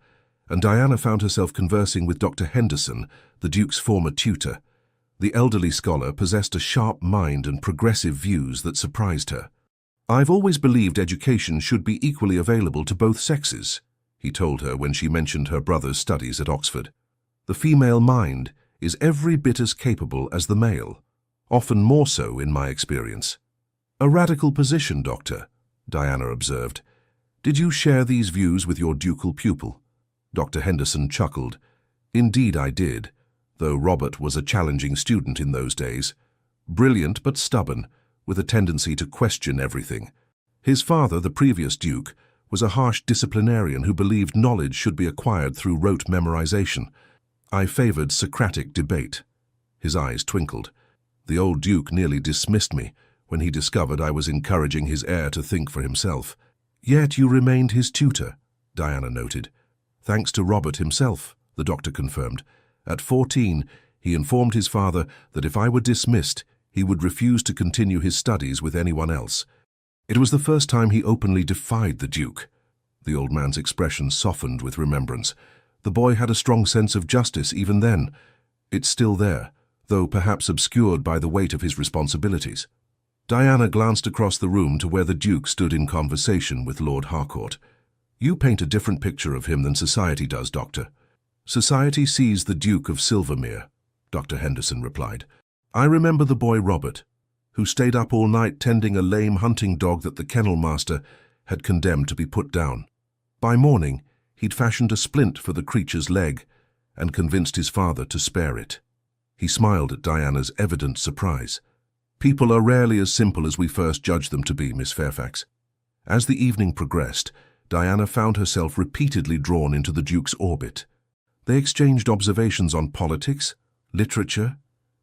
and Diana found herself conversing with Dr. Henderson, the Duke's former tutor. The elderly scholar possessed a sharp mind and progressive views that surprised her. I've always believed education should be equally available to both sexes, he told her when she mentioned her brother's studies at Oxford. The female mind is every bit as capable as the male, often more so in my experience. A radical position, Doctor, Diana observed. Did you share these views with your ducal pupil? Dr. Henderson chuckled. Indeed I did, though Robert was a challenging student in those days. Brilliant but stubborn, with a tendency to question everything. His father, the previous Duke, was a harsh disciplinarian who believed knowledge should be acquired through rote memorization. I favoured Socratic debate. His eyes twinkled. The old Duke nearly dismissed me when he discovered I was encouraging his heir to think for himself. Yet you remained his tutor, Diana noted. Thanks to Robert himself, the doctor confirmed. At 14, he informed his father that if I were dismissed, he would refuse to continue his studies with anyone else. It was the first time he openly defied the Duke. The old man's expression softened with remembrance. The boy had a strong sense of justice even then. It's still there, though perhaps obscured by the weight of his responsibilities. Diana glanced across the room to where the Duke stood in conversation with Lord Harcourt. You paint a different picture of him than society does, Doctor. Society sees the Duke of Silvermere, Dr. Henderson replied. I remember the boy Robert, who stayed up all night tending a lame hunting dog that the kennel master had condemned to be put down. By morning, he'd fashioned a splint for the creature's leg and convinced his father to spare it. He smiled at Diana's evident surprise. People are rarely as simple as we first judge them to be, Miss Fairfax. As the evening progressed, Diana found herself repeatedly drawn into the Duke's orbit. They exchanged observations on politics, literature,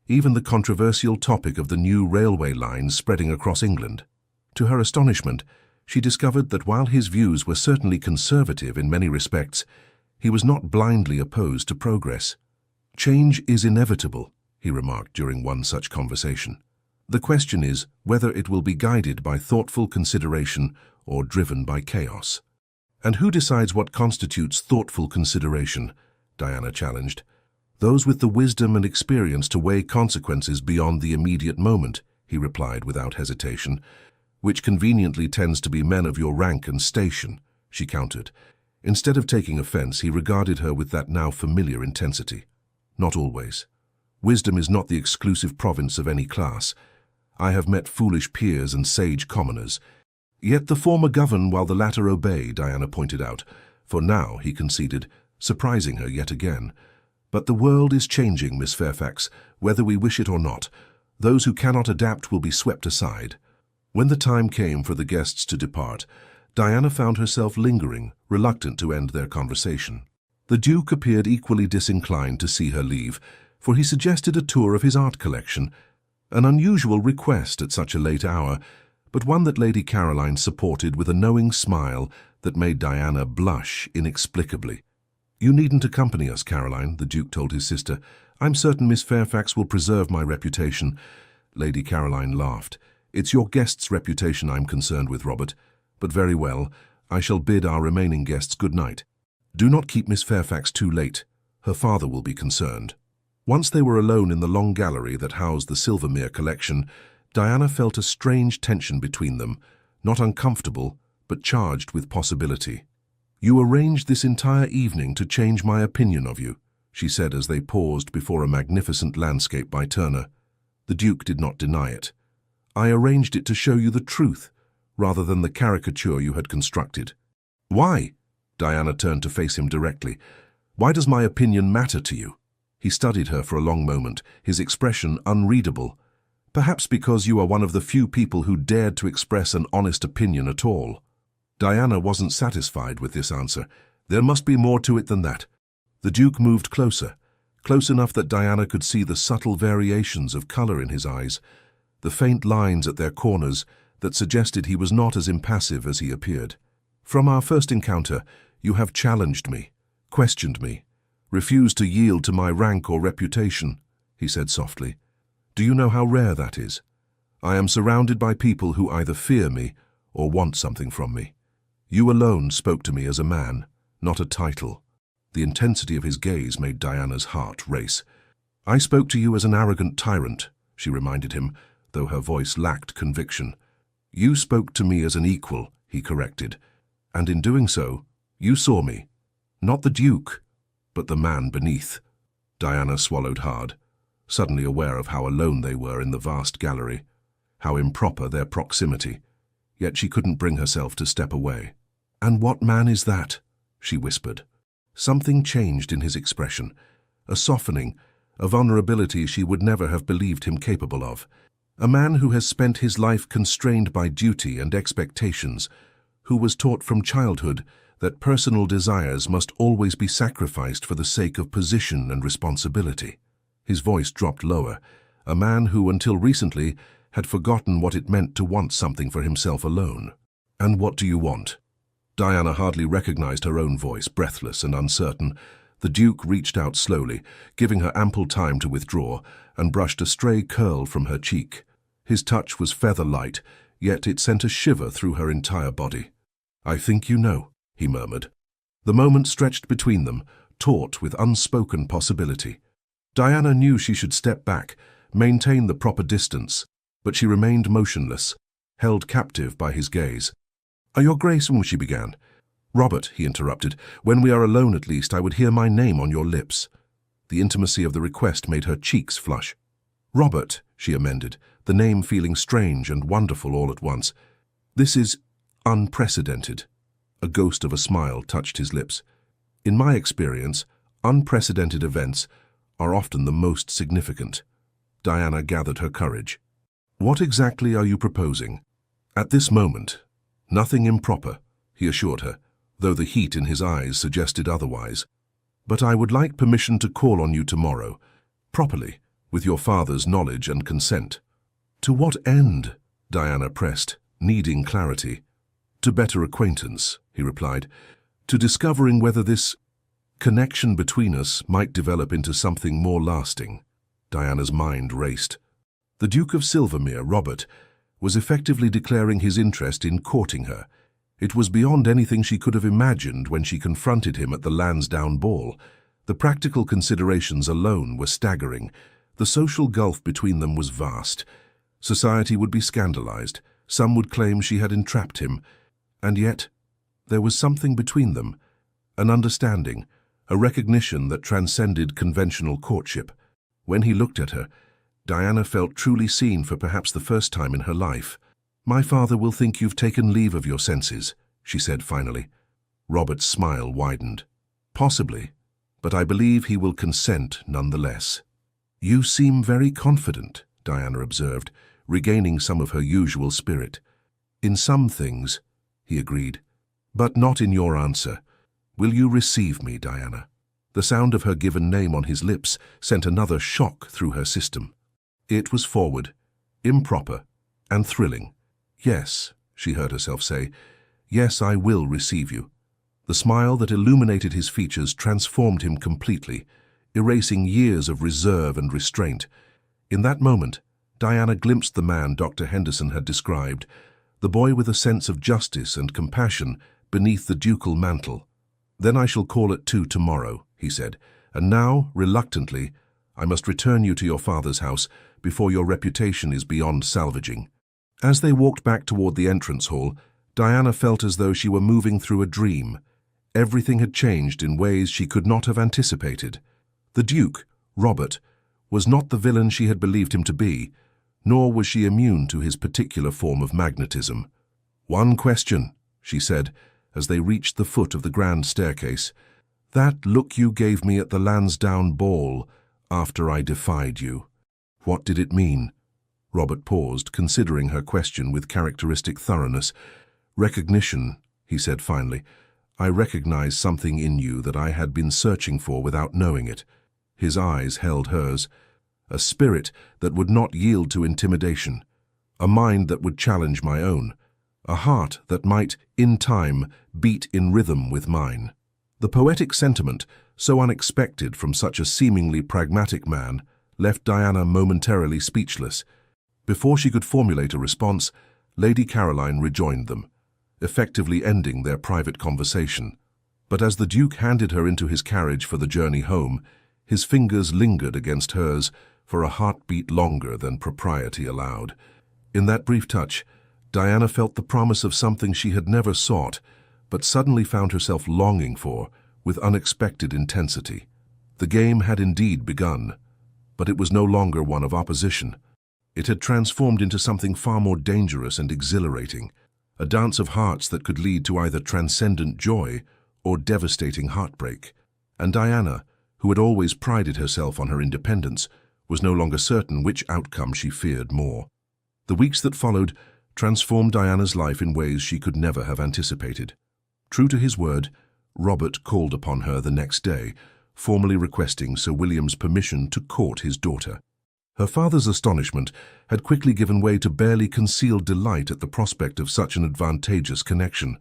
even the controversial topic of the new railway lines spreading across England. To her astonishment, she discovered that while his views were certainly conservative in many respects, he was not blindly opposed to progress. "Change is inevitable," he remarked during one such conversation. "The question is whether it will be guided by thoughtful consideration or driven by chaos." "And who decides what constitutes thoughtful consideration?" Diana challenged. "Those with the wisdom and experience to weigh consequences beyond the immediate moment," he replied without hesitation. "Which conveniently tends to be men of your rank and station," she countered. Instead of taking offense, he regarded her with that now familiar intensity. "Not always. Wisdom is not the exclusive province of any class. I have met foolish peers and sage commoners. Yet the former govern while the latter obey," Diana pointed out. "For now," he conceded, surprising her yet again. "But the world is changing, Miss Fairfax, whether we wish it or not. Those who cannot adapt will be swept aside." When the time came for the guests to depart, Diana found herself lingering, reluctant to end their conversation. The Duke appeared equally disinclined to see her leave, for he suggested a tour of his art collection, an unusual request at such a late hour, but one that Lady Caroline supported with a knowing smile that made Diana blush inexplicably. "You needn't accompany us, Caroline," the Duke told his sister. "I'm certain Miss Fairfax will preserve my reputation." Lady Caroline laughed. "It's your guest's reputation I'm concerned with, Robert. But very well, I shall bid our remaining guests good night. Do not keep Miss Fairfax too late. Her father will be concerned." Once they were alone in the long gallery that housed the Silvermere collection, Diana felt a strange tension between them, not uncomfortable, but charged with possibility. "You arranged this entire evening to change my opinion of you," she said as they paused before a magnificent landscape by Turner. The Duke did not deny it. "I arranged it to show you the truth, rather than the caricature you had constructed." "Why?" Diana turned to face him directly. "Why does my opinion matter to you?" He studied her for a long moment, his expression unreadable. "Perhaps because you are one of the few people who dared to express an honest opinion at all." Diana wasn't satisfied with this answer. There must be more to it than that. The Duke moved closer, close enough that Diana could see the subtle variations of color in his eyes, the faint lines at their corners that suggested he was not as impassive as he appeared. "From our first encounter, you have challenged me, questioned me, refused to yield to my rank or reputation," he said softly. "Do you know how rare that is? I am surrounded by people who either fear me or want something from me. You alone spoke to me as a man, not a title." The intensity of his gaze made Diana's heart race. "I spoke to you as an arrogant tyrant," she reminded him, though her voice lacked conviction. "You spoke to me as an equal," he corrected, "and in doing so, you saw me, not the Duke, but the man beneath." Diana swallowed hard, suddenly aware of how alone they were in the vast gallery, how improper their proximity, yet she couldn't bring herself to step away. "And what man is that?" she whispered. Something changed in his expression, a softening, a vulnerability she would never have believed him capable of. A man who has spent his life constrained by duty and expectations, who was taught from childhood that personal desires must always be sacrificed for the sake of position and responsibility. His voice dropped lower, a man who until recently had forgotten what it meant to want something for himself alone. "And what do you want?" Diana hardly recognized her own voice, breathless and uncertain. The Duke reached out slowly, giving her ample time to withdraw, and brushed a stray curl from her cheek. His touch was feather-light, yet it sent a shiver through her entire body. "I think you know," he murmured. The moment stretched between them, taut with unspoken possibility. Diana knew she should step back, maintain the proper distance, but she remained motionless, held captive by his gaze. "Your Grace," she began. "Robert," he interrupted, "when we are alone at least, I would hear my name on your lips." The intimacy of the request made her cheeks flush. "Robert," she amended, the name feeling strange and wonderful all at once. "This is unprecedented." A ghost of a smile touched his lips. "In my experience, unprecedented events are often the most significant." Diana gathered her courage. "What exactly are you proposing?" "At this moment, nothing improper," he assured her, though the heat in his eyes suggested otherwise. "But I would like permission to call on you tomorrow, properly, with your father's knowledge and consent." "To what end?" Diana pressed, needing clarity. To better acquaintance, he replied. To discovering whether this connection between us might develop into something more lasting. Diana's mind raced. The Duke of Silvermere, Robert, was effectively declaring his interest in courting her. It was beyond anything she could have imagined when she confronted him at the Lansdowne ball. The practical considerations alone were staggering. The social gulf between them was vast. Society would be scandalized. Some would claim she had entrapped him. And yet, there was something between them, an understanding, a recognition that transcended conventional courtship. When he looked at her, Diana felt truly seen for perhaps the first time in her life. "My father will think you've taken leave of your senses," she said finally. Robert's smile widened. "Possibly, but I believe he will consent nonetheless." "You seem very confident," Diana observed, regaining some of her usual spirit. "In some things," he agreed, "but not in your answer. Will you receive me, Diana?" The sound of her given name on his lips sent another shock through her system. It was forward, improper, and thrilling. "Yes," she heard herself say, "yes, I will receive you." The smile that illuminated his features transformed him completely, erasing years of reserve and restraint. In that moment, Diana glimpsed the man Dr. Henderson had described, the boy with a sense of justice and compassion beneath the ducal mantle. "Then I shall call at 2 tomorrow," he said, "and now, reluctantly, I must return you to your father's house before your reputation is beyond salvaging." As they walked back toward the entrance hall, Diana felt as though she were moving through a dream. Everything had changed in ways she could not have anticipated. The Duke, Robert, was not the villain she had believed him to be, nor was she immune to his particular form of magnetism. "One question," she said, as they reached the foot of the grand staircase. "That look you gave me at the Lansdowne ball after I defied you. What did it mean?" Robert paused, considering her question with characteristic thoroughness. "Recognition," he said finally. "I recognize something in you that I had been searching for without knowing it." His eyes held hers. "A spirit that would not yield to intimidation. A mind that would challenge my own. A heart that might, in time, beat in rhythm with mine." The poetic sentiment, so unexpected from such a seemingly pragmatic man, left Diana momentarily speechless. Before she could formulate a response, Lady Caroline rejoined them, effectively ending their private conversation. But as the Duke handed her into his carriage for the journey home, his fingers lingered against hers for a heartbeat longer than propriety allowed. In that brief touch, Diana felt the promise of something she had never sought, but suddenly found herself longing for with unexpected intensity. The game had indeed begun, but it was no longer one of opposition. It had transformed into something far more dangerous and exhilarating, a dance of hearts that could lead to either transcendent joy or devastating heartbreak. And Diana, who had always prided herself on her independence, was no longer certain which outcome she feared more. The weeks that followed transformed Diana's life in ways she could never have anticipated. True to his word, Robert called upon her the next day, formally requesting Sir William's permission to court his daughter. Her father's astonishment had quickly given way to barely concealed delight at the prospect of such an advantageous connection.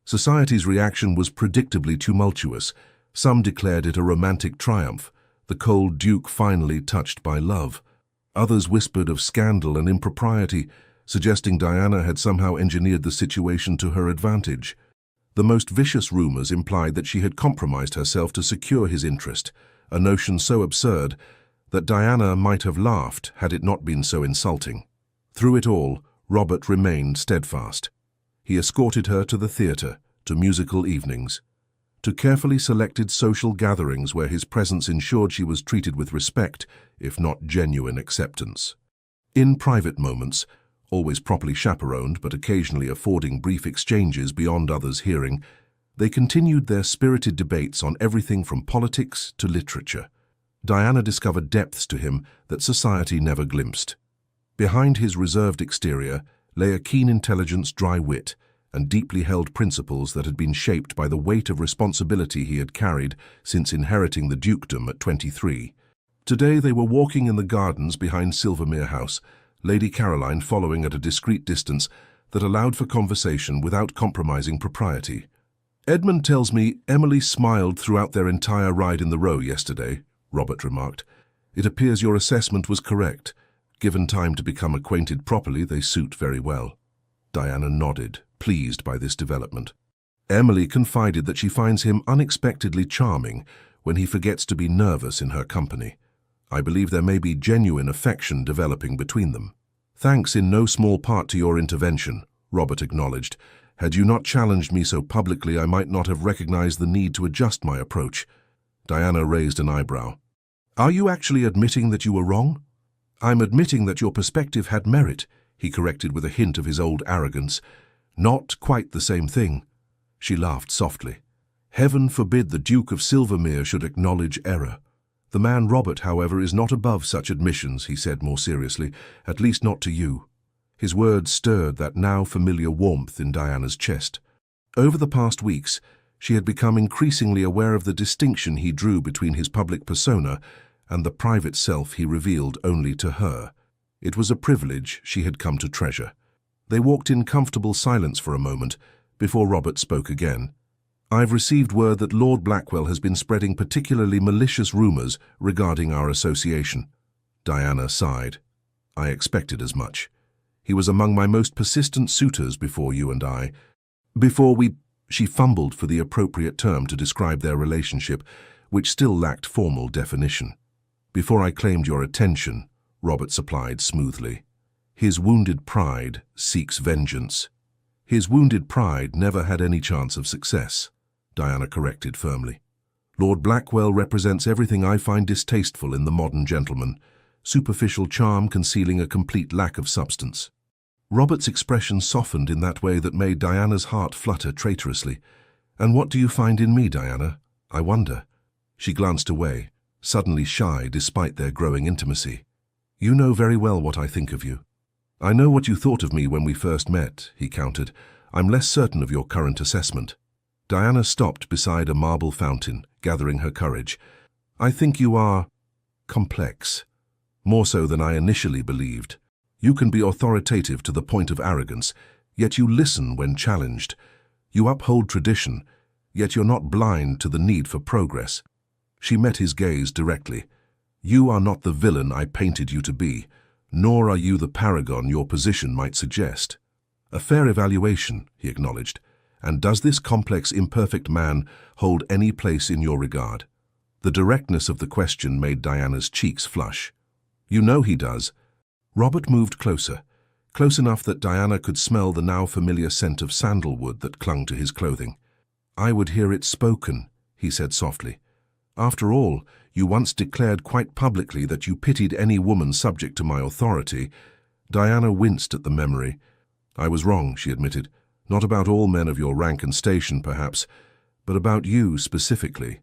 Society's reaction was predictably tumultuous. Some declared it a romantic triumph, the cold Duke finally touched by love. Others whispered of scandal and impropriety, suggesting Diana had somehow engineered the situation to her advantage. The most vicious rumors implied that she had compromised herself to secure his interest, a notion so absurd that Diana might have laughed had it not been so insulting. Through it all, Robert remained steadfast. He escorted her to the theatre, to musical evenings, to carefully selected social gatherings where his presence ensured she was treated with respect, if not genuine acceptance. In private moments, always properly chaperoned but occasionally affording brief exchanges beyond others' hearing, they continued their spirited debates on everything from politics to literature. Diana discovered depths to him that society never glimpsed. Behind his reserved exterior lay a keen intelligence, dry wit, and deeply held principles that had been shaped by the weight of responsibility he had carried since inheriting the dukedom at 23. Today they were walking in the gardens behind Silvermere House, Lady Caroline following at a discreet distance, that allowed for conversation without compromising propriety. "Edmund tells me Emily smiled throughout their entire ride in the Row yesterday," Robert remarked. "It appears your assessment was correct. Given time to become acquainted properly, they suit very well." Diana nodded, pleased by this development. Emily confided that she finds him unexpectedly charming when he forgets to be nervous in her company. "I believe there may be genuine affection developing between them." "Thanks in no small part to your intervention," Robert acknowledged. "Had you not challenged me so publicly, I might not have recognized the need to adjust my approach." Diana raised an eyebrow. "Are you actually admitting that you were wrong?" "I'm admitting that your perspective had merit," he corrected with a hint of his old arrogance. "Not quite the same thing." She laughed softly. "Heaven forbid the Duke of Silvermere should acknowledge error." "The man Robert, however, is not above such admissions," he said more seriously, "at least not to you." His words stirred that now familiar warmth in Diana's chest. Over the past weeks, she had become increasingly aware of the distinction he drew between his public persona and the private self he revealed only to her. It was a privilege she had come to treasure. They walked in comfortable silence for a moment before Robert spoke again. "I've received word that Lord Blackwell has been spreading particularly malicious rumors regarding our association." Diana sighed. "I expected as much. He was among my most persistent suitors before you and I. Before we—" She fumbled for the appropriate term to describe their relationship, which still lacked formal definition. "Before I claimed your attention," Robert supplied smoothly. "His wounded pride seeks vengeance." "His wounded pride never had any chance of success," Diana corrected firmly. "Lord Blackwell represents everything I find distasteful in the modern gentleman, superficial charm concealing a complete lack of substance." Robert's expression softened in that way that made Diana's heart flutter traitorously. "And what do you find in me, Diana? I wonder." She glanced away, suddenly shy despite their growing intimacy. "You know very well what I think of you." "I know what you thought of me when we first met," he countered. "I'm less certain of your current assessment." Diana stopped beside a marble fountain, gathering her courage. "I think you are complex, more so than I initially believed. You can be authoritative to the point of arrogance, yet you listen when challenged. You uphold tradition, yet you're not blind to the need for progress." She met his gaze directly. "You are not the villain I painted you to be, nor are you the paragon your position might suggest." "A fair evaluation," he acknowledged. "And does this complex, imperfect man hold any place in your regard?" The directness of the question made Diana's cheeks flush. "You know he does." Robert moved closer, close enough that Diana could smell the now familiar scent of sandalwood that clung to his clothing. "I would hear it spoken," he said softly. "After all, you once declared quite publicly that you pitied any woman subject to my authority." Diana winced at the memory. "I was wrong," she admitted. "Not about all men of your rank and station, perhaps, but about you specifically."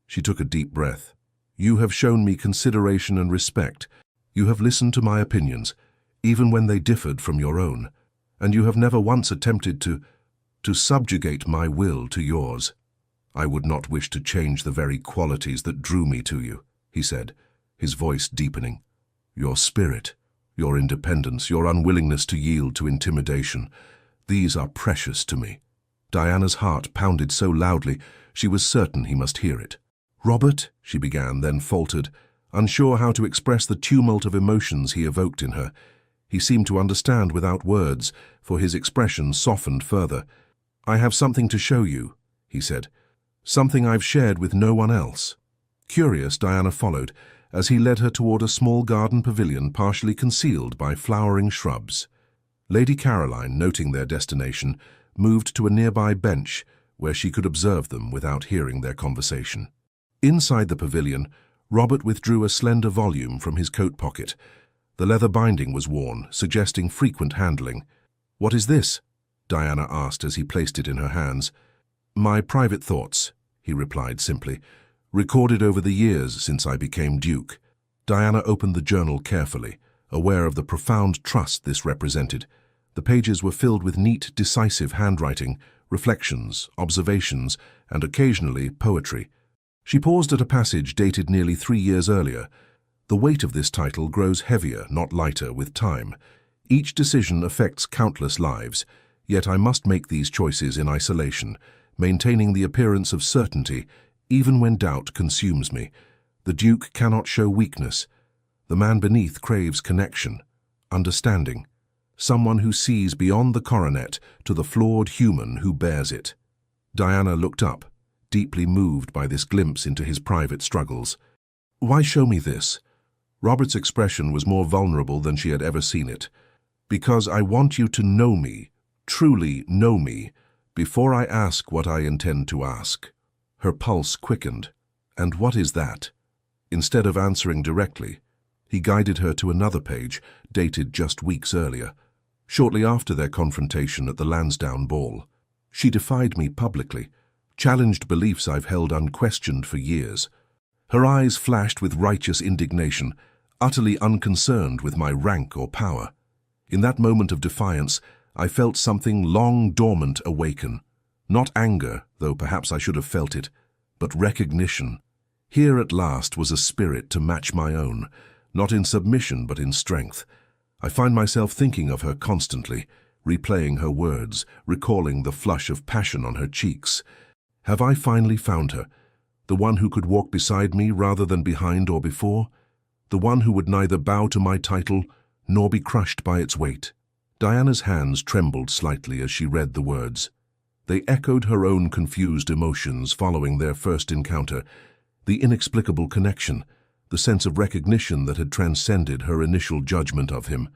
She took a deep breath. "You have shown me consideration and respect. You have listened to my opinions, even when they differed from your own, and you have never once attempted to subjugate my will to yours." "I would not wish to change the very qualities that drew me to you," he said, his voice deepening. "Your spirit, your independence, your unwillingness to yield to intimidation, these are precious to me." Diana's heart pounded so loudly she was certain he must hear it. "Robert," she began, then faltered, unsure how to express the tumult of emotions he evoked in her. He seemed to understand without words, for his expression softened further. "I have something to show you," he said. "Something I've shared with no one else." Curious, Diana followed, as he led her toward a small garden pavilion partially concealed by flowering shrubs. Lady Caroline, noting their destination, moved to a nearby bench where she could observe them without hearing their conversation. Inside the pavilion, Robert withdrew a slender volume from his coat pocket. The leather binding was worn, suggesting frequent handling. "What is this?" Diana asked as he placed it in her hands. "My private thoughts," he replied simply, "recorded over the years since I became Duke." Diana opened the journal carefully, aware of the profound trust this represented. The pages were filled with neat, decisive handwriting, reflections, observations, and occasionally poetry. She paused at a passage dated nearly 3 years earlier. The weight of this title grows heavier, not lighter, with time. Each decision affects countless lives, yet I must make these choices in isolation, maintaining the appearance of certainty, even when doubt consumes me. The Duke cannot show weakness. The man beneath craves connection, understanding, someone who sees beyond the coronet to the flawed human who bears it. Diana looked up, deeply moved by this glimpse into his private struggles. "Why show me this?" Robert's expression was more vulnerable than she had ever seen it. "Because I want you to know me, truly know me, before I ask what I intend to ask." Her pulse quickened. "And what is that?" Instead of answering directly, he guided her to another page, dated just weeks earlier, shortly after their confrontation at the Lansdowne ball. "She defied me publicly, challenged beliefs I've held unquestioned for years." Her eyes flashed with righteous indignation, utterly unconcerned with my rank or power. In that moment of defiance, I felt something long dormant awaken. Not anger, though perhaps I should have felt it, but recognition. Here at last was a spirit to match my own, not in submission but in strength. I find myself thinking of her constantly, replaying her words, recalling the flush of passion on her cheeks. Have I finally found her? The one who could walk beside me rather than behind or before? The one who would neither bow to my title nor be crushed by its weight? Diana's hands trembled slightly as she read the words. They echoed her own confused emotions following their first encounter, the inexplicable connection, the sense of recognition that had transcended her initial judgment of him.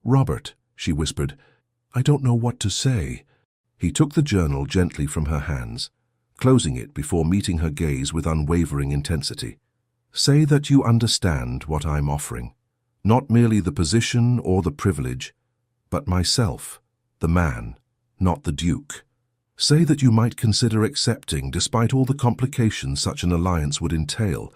"Robert," she whispered, "I don't know what to say." He took the journal gently from her hands, closing it before meeting her gaze with unwavering intensity. "Say that you understand what I'm offering. Not merely the position or the privilege, but myself, the man, not the Duke. Say that you might consider accepting despite all the complications such an alliance would entail."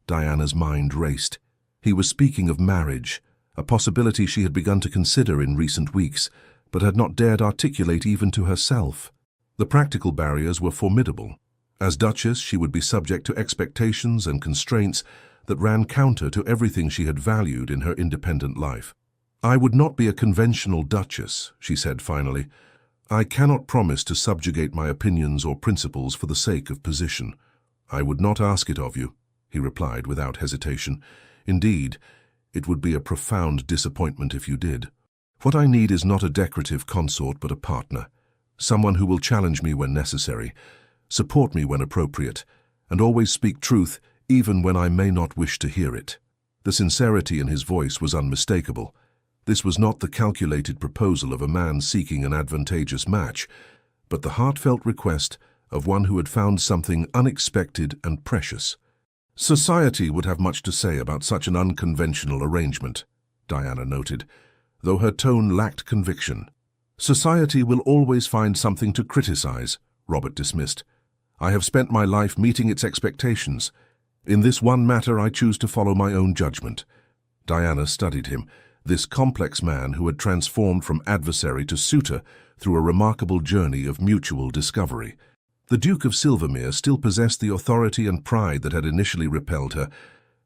Diana's mind raced. He was speaking of marriage, a possibility she had begun to consider in recent weeks, but had not dared articulate even to herself. The practical barriers were formidable. As Duchess, she would be subject to expectations and constraints that ran counter to everything she had valued in her independent life. "I would not be a conventional Duchess," she said finally. "I cannot promise to subjugate my opinions or principles for the sake of position." "I would not ask it of you," he replied without hesitation. "Indeed, it would be a profound disappointment if you did. What I need is not a decorative consort but a partner, someone who will challenge me when necessary, support me when appropriate, and always speak truth even when I may not wish to hear it." The sincerity in his voice was unmistakable. This was not the calculated proposal of a man seeking an advantageous match, but the heartfelt request of one who had found something unexpected and precious. "Society would have much to say about such an unconventional arrangement," Diana noted, though her tone lacked conviction. "Society will always find something to criticize," Robert dismissed. "I have spent my life meeting its expectations. In this one matter I choose to follow my own judgment." Diana studied him, this complex man who had transformed from adversary to suitor through a remarkable journey of mutual discovery. The Duke of Silvermere still possessed the authority and pride that had initially repelled her,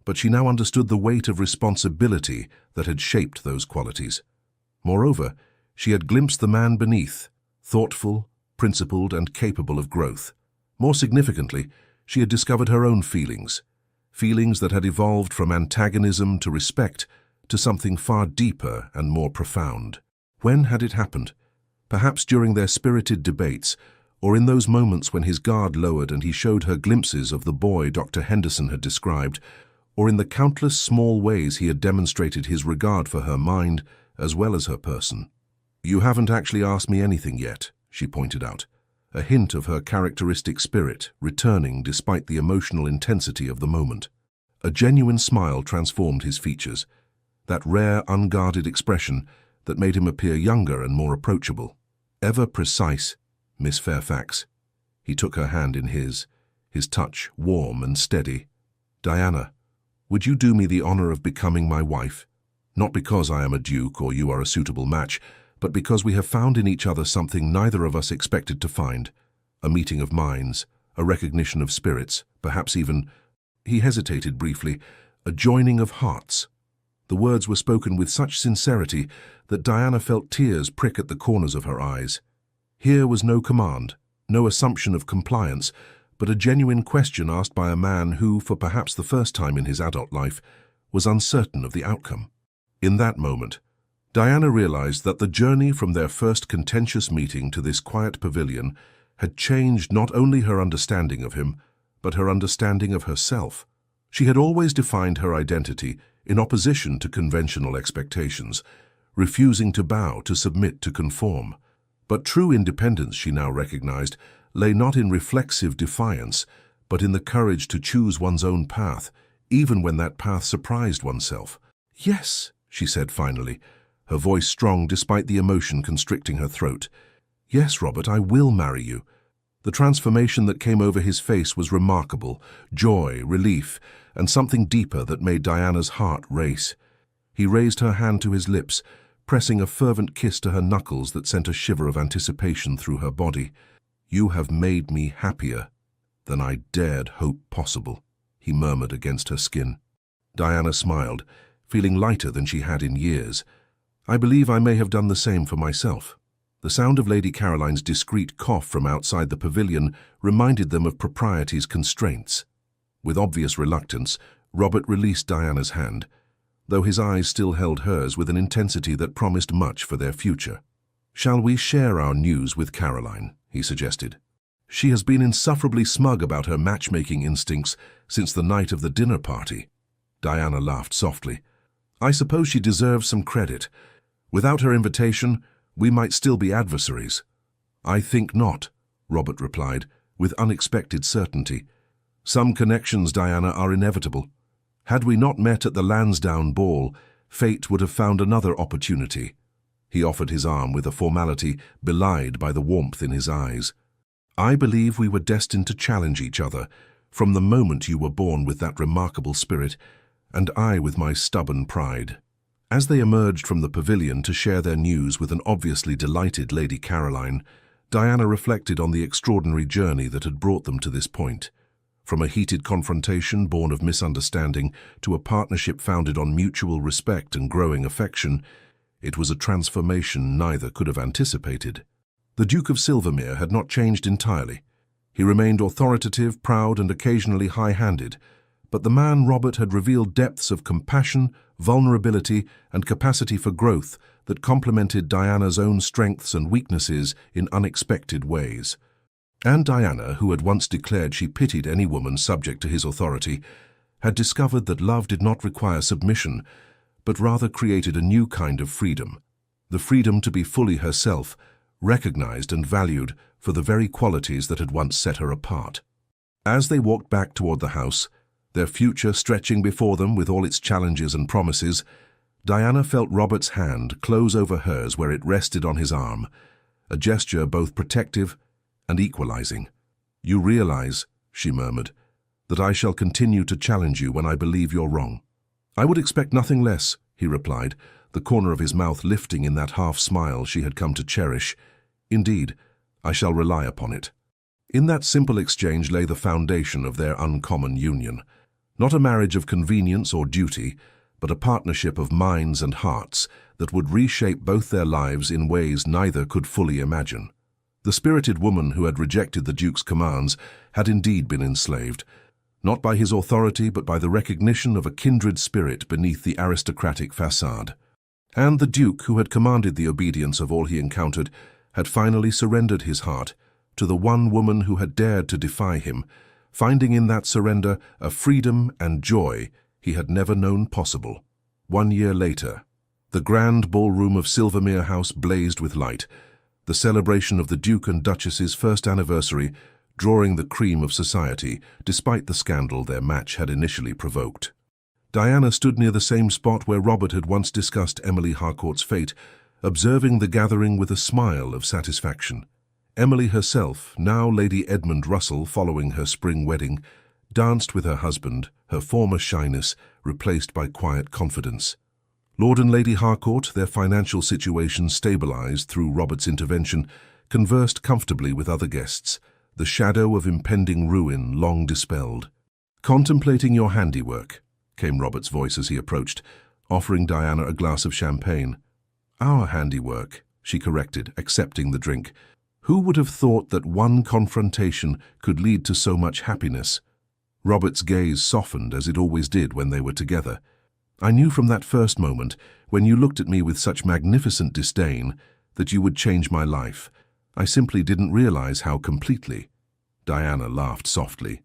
but she now understood the weight of responsibility that had shaped those qualities. Moreover, she had glimpsed the man beneath, thoughtful, principled, and capable of growth. More significantly, she had discovered her own feelings that had evolved from antagonism to respect to something far deeper and more profound. When had it happened? Perhaps during their spirited debates, or in those moments when his guard lowered and he showed her glimpses of the boy Dr. Henderson had described, or in the countless small ways he had demonstrated his regard for her mind as well as her person. "You haven't actually asked me anything yet," she pointed out, a hint of her characteristic spirit returning despite the emotional intensity of the moment. A genuine smile transformed his features, that rare, unguarded expression that made him appear younger and more approachable. "Ever precise, Miss Fairfax." He took her hand in his touch warm and steady. "Diana, would you do me the honor of becoming my wife? Not because I am a duke or you are a suitable match, but because we have found in each other something neither of us expected to find. A meeting of minds, a recognition of spirits, perhaps even," he hesitated briefly, "a joining of hearts." The words were spoken with such sincerity that Diana felt tears prick at the corners of her eyes. Here was no command, no assumption of compliance, but a genuine question asked by a man who, for perhaps the first time in his adult life, was uncertain of the outcome. In that moment, Diana realized that the journey from their first contentious meeting to this quiet pavilion had changed not only her understanding of him, but her understanding of herself. She had always defined her identity in opposition to conventional expectations, refusing to bow, to submit, to conform. But true independence, she now recognized, lay not in reflexive defiance, but in the courage to choose one's own path, even when that path surprised oneself. "Yes," she said finally, her voice strong despite the emotion constricting her throat. "Yes, Robert, I will marry you." The transformation that came over his face was remarkable, joy, relief, and something deeper that made Diana's heart race. He raised her hand to his lips, pressing a fervent kiss to her knuckles that sent a shiver of anticipation through her body. "You have made me happier than I dared hope possible," he murmured against her skin. Diana smiled, feeling lighter than she had in years. "I believe I may have done the same for myself." The sound of Lady Caroline's discreet cough from outside the pavilion reminded them of propriety's constraints. With obvious reluctance, Robert released Diana's hand, though his eyes still held hers with an intensity that promised much for their future. "Shall we share our news with Caroline?" he suggested. "She has been insufferably smug about her matchmaking instincts since the night of the dinner party." Diana laughed softly. "I suppose she deserves some credit. Without her invitation, we might still be adversaries." "I think not," Robert replied, with unexpected certainty. "Some connections, Diana, are inevitable. Had we not met at the Lansdowne ball, fate would have found another opportunity." He offered his arm with a formality belied by the warmth in his eyes. "I believe we were destined to challenge each other, from the moment you were born with that remarkable spirit, and I with my stubborn pride." As they emerged from the pavilion to share their news with an obviously delighted Lady Caroline, Diana reflected on the extraordinary journey that had brought them to this point. From a heated confrontation born of misunderstanding to a partnership founded on mutual respect and growing affection, it was a transformation neither could have anticipated. The Duke of Silvermere had not changed entirely. He remained authoritative, proud, and occasionally high-handed, but the man Robert had revealed depths of compassion, vulnerability, and capacity for growth that complemented Diana's own strengths and weaknesses in unexpected ways. And Diana, who had once declared she pitied any woman subject to his authority, had discovered that love did not require submission, but rather created a new kind of freedom, the freedom to be fully herself, recognized and valued for the very qualities that had once set her apart. As they walked back toward the house, their future stretching before them with all its challenges and promises, Diana felt Robert's hand close over hers where it rested on his arm, a gesture both protective and equalizing. "You realize," she murmured, "that I shall continue to challenge you when I believe you're wrong." "I would expect nothing less," he replied, the corner of his mouth lifting in that half-smile she had come to cherish. "Indeed, I shall rely upon it." In that simple exchange lay the foundation of their uncommon union. Not a marriage of convenience or duty, but a partnership of minds and hearts that would reshape both their lives in ways neither could fully imagine. The spirited woman who had rejected the Duke's commands had indeed been enslaved, not by his authority but by the recognition of a kindred spirit beneath the aristocratic facade. And the Duke, who had commanded the obedience of all he encountered, had finally surrendered his heart to the one woman who had dared to defy him, finding in that surrender a freedom and joy he had never known possible. 1 year later, the grand ballroom of Silvermere House blazed with light, the celebration of the Duke and Duchess's first anniversary drawing the cream of society, despite the scandal their match had initially provoked. Diana stood near the same spot where Robert had once discussed Emily Harcourt's fate, observing the gathering with a smile of satisfaction. Emily herself, now Lady Edmund Russell following her spring wedding, danced with her husband, her former shyness replaced by quiet confidence. Lord and Lady Harcourt, their financial situation stabilized through Robert's intervention, conversed comfortably with other guests, the shadow of impending ruin long dispelled. "Contemplating your handiwork," came Robert's voice as he approached, offering Diana a glass of champagne. "Our handiwork," she corrected, accepting the drink. "Who would have thought that one confrontation could lead to so much happiness?" Robert's gaze softened as it always did when they were together. "I knew from that first moment, when you looked at me with such magnificent disdain, that you would change my life. I simply didn't realize how completely." Diana laughed softly.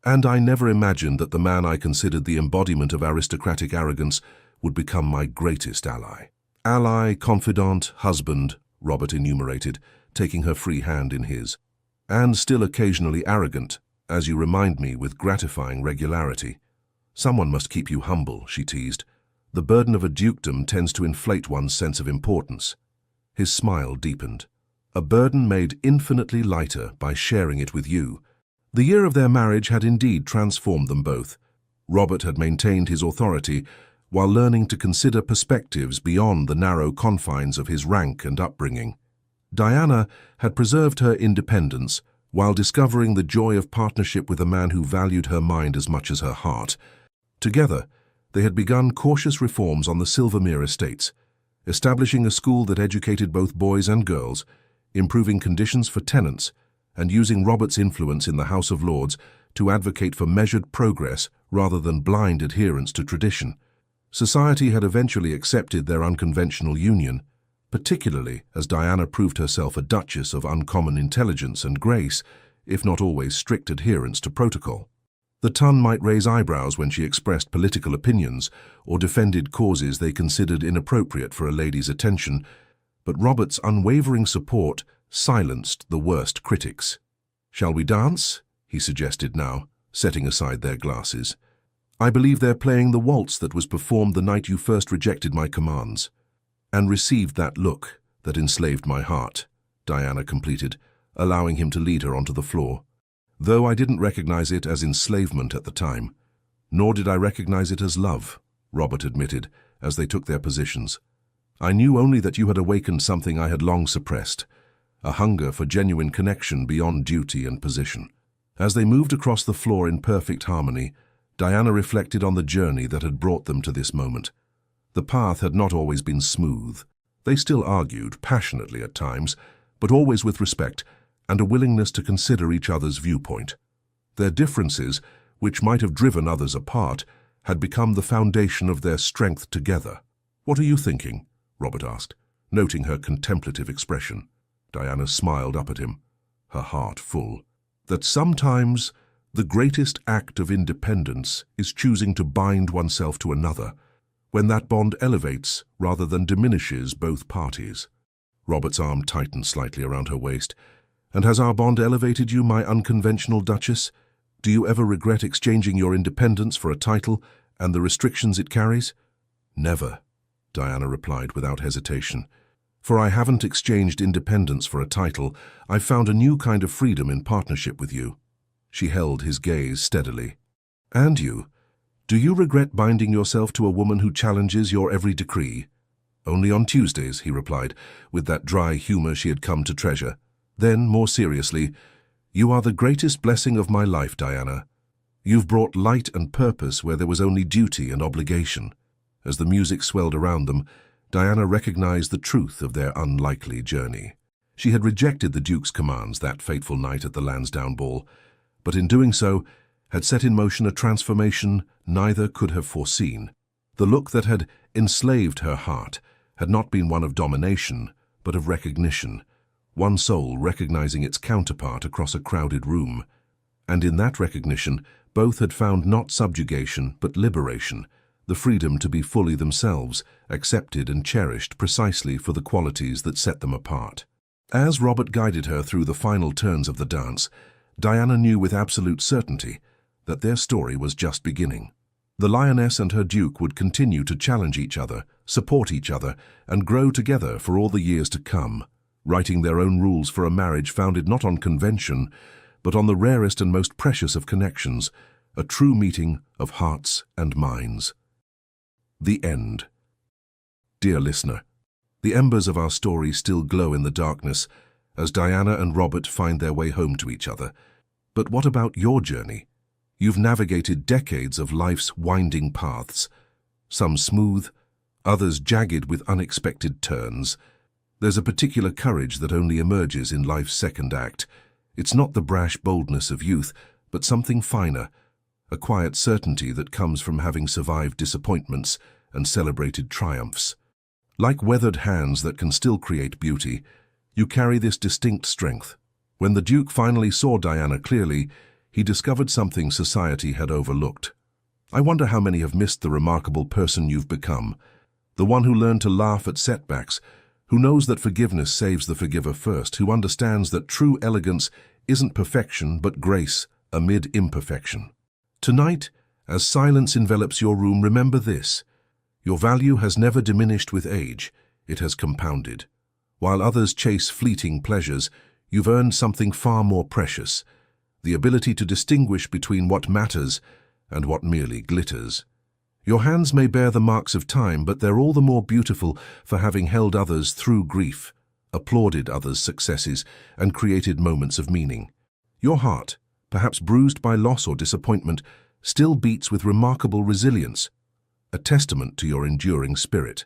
"And I never imagined that the man I considered the embodiment of aristocratic arrogance would become my greatest ally." "Ally, confidant, husband," Robert enumerated, taking her free hand in his. "And still occasionally arrogant, as you remind me with gratifying regularity." "Someone must keep you humble," she teased. "The burden of a dukedom tends to inflate one's sense of importance." His smile deepened. "A burden made infinitely lighter by sharing it with you." The year of their marriage had indeed transformed them both. Robert had maintained his authority while learning to consider perspectives beyond the narrow confines of his rank and upbringing. Diana had preserved her independence while discovering the joy of partnership with a man who valued her mind as much as her heart. Together, they had begun cautious reforms on the Silvermere estates, establishing a school that educated both boys and girls, improving conditions for tenants, and using Robert's influence in the House of Lords to advocate for measured progress rather than blind adherence to tradition. Society had eventually accepted their unconventional union, particularly as Diana proved herself a duchess of uncommon intelligence and grace, if not always strict adherence to protocol. The ton might raise eyebrows when she expressed political opinions or defended causes they considered inappropriate for a lady's attention, but Robert's unwavering support silenced the worst critics. "Shall we dance?" he suggested now, setting aside their glasses. "I believe they're playing the waltz that was performed the night you first rejected my commands." "And received that look that enslaved my heart," Diana completed, allowing him to lead her onto the floor. "Though I didn't recognize it as enslavement at the time. Nor did I recognize it as love," Robert admitted, as they took their positions. "I knew only that you had awakened something I had long suppressed, a hunger for genuine connection beyond duty and position." As they moved across the floor in perfect harmony, Diana reflected on the journey that had brought them to this moment. The path had not always been smooth. They still argued, passionately at times, but always with respect and a willingness to consider each other's viewpoint. Their differences, which might have driven others apart, had become the foundation of their strength together. "What are you thinking?" Robert asked, noting her contemplative expression. Diana smiled up at him, her heart full. "That sometimes the greatest act of independence is choosing to bind oneself to another, when that bond elevates rather than diminishes both parties." Robert's arm tightened slightly around her waist. "And has our bond elevated you, my unconventional duchess? Do you ever regret exchanging your independence for a title and the restrictions it carries?" "Never," Diana replied without hesitation. "For I haven't exchanged independence for a title. I've found a new kind of freedom in partnership with you." She held his gaze steadily. "And you? Do you regret binding yourself to a woman who challenges your every decree?" "Only on Tuesdays," he replied, with that dry humor she had come to treasure. Then, more seriously, "You are the greatest blessing of my life, Diana. You've brought light and purpose where there was only duty and obligation." As the music swelled around them, Diana recognized the truth of their unlikely journey. She had rejected the Duke's commands that fateful night at the Lansdowne ball, but in doing so, had set in motion a transformation neither could have foreseen. The look that had enslaved her heart had not been one of domination, but of recognition, one soul recognizing its counterpart across a crowded room. And in that recognition, both had found not subjugation, but liberation, the freedom to be fully themselves, accepted and cherished precisely for the qualities that set them apart. As Robert guided her through the final turns of the dance, Diana knew with absolute certainty that their story was just beginning. The lioness and her duke would continue to challenge each other, support each other, and grow together for all the years to come, writing their own rules for a marriage founded not on convention, but on the rarest and most precious of connections, a true meeting of hearts and minds. The end. Dear listener, the embers of our story still glow in the darkness as Diana and Robert find their way home to each other. But what about your journey? You've navigated decades of life's winding paths, some smooth, others jagged with unexpected turns. There's a particular courage that only emerges in life's second act. It's not the brash boldness of youth, but something finer, a quiet certainty that comes from having survived disappointments and celebrated triumphs. Like weathered hands that can still create beauty, you carry this distinct strength. When the Duke finally saw Diana clearly, he discovered something society had overlooked. I wonder how many have missed the remarkable person you've become, the one who learned to laugh at setbacks, who knows that forgiveness saves the forgiver first, who understands that true elegance isn't perfection but grace amid imperfection. Tonight, as silence envelops your room, remember this. Your value has never diminished with age, it has compounded. While others chase fleeting pleasures, you've earned something far more precious, the ability to distinguish between what matters and what merely glitters. Your hands may bear the marks of time, but they're all the more beautiful for having held others through grief, applauded others' successes, and created moments of meaning. Your heart, perhaps bruised by loss or disappointment, still beats with remarkable resilience, a testament to your enduring spirit.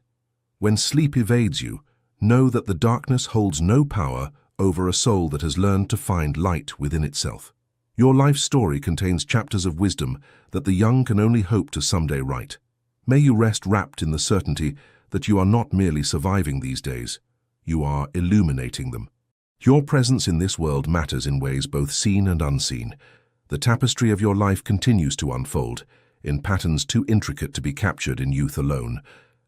When sleep evades you, know that the darkness holds no power over a soul that has learned to find light within itself. Your life story contains chapters of wisdom that the young can only hope to someday write. May you rest wrapped in the certainty that you are not merely surviving these days, you are illuminating them. Your presence in this world matters in ways both seen and unseen. The tapestry of your life continues to unfold, in patterns too intricate to be captured in youth alone.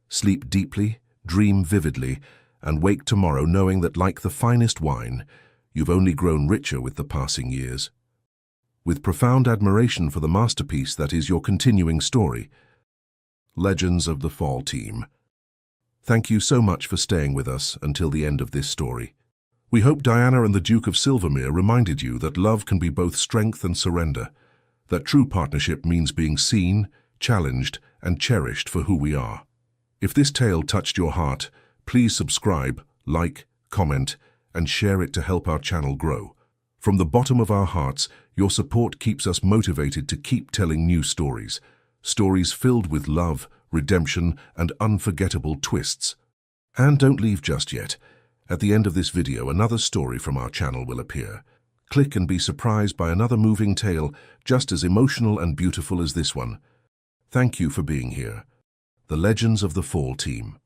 Sleep deeply, dream vividly, and wake tomorrow knowing that, like the finest wine, you've only grown richer with the passing years. With profound admiration for the masterpiece that is your continuing story, Legends of the Fall Team. Thank you so much for staying with us until the end of this story. We hope Diana and the Duke of Silvermere reminded you that love can be both strength and surrender, that true partnership means being seen, challenged, and cherished for who we are. If this tale touched your heart, please subscribe, like, comment, and share it to help our channel grow. From the bottom of our hearts, your support keeps us motivated to keep telling new stories, stories filled with love, redemption, and unforgettable twists. And don't leave just yet. At the end of this video, another story from our channel will appear. Click and be surprised by another moving tale just as emotional and beautiful as this one. Thank you for being here. The Legends of the Fall Team.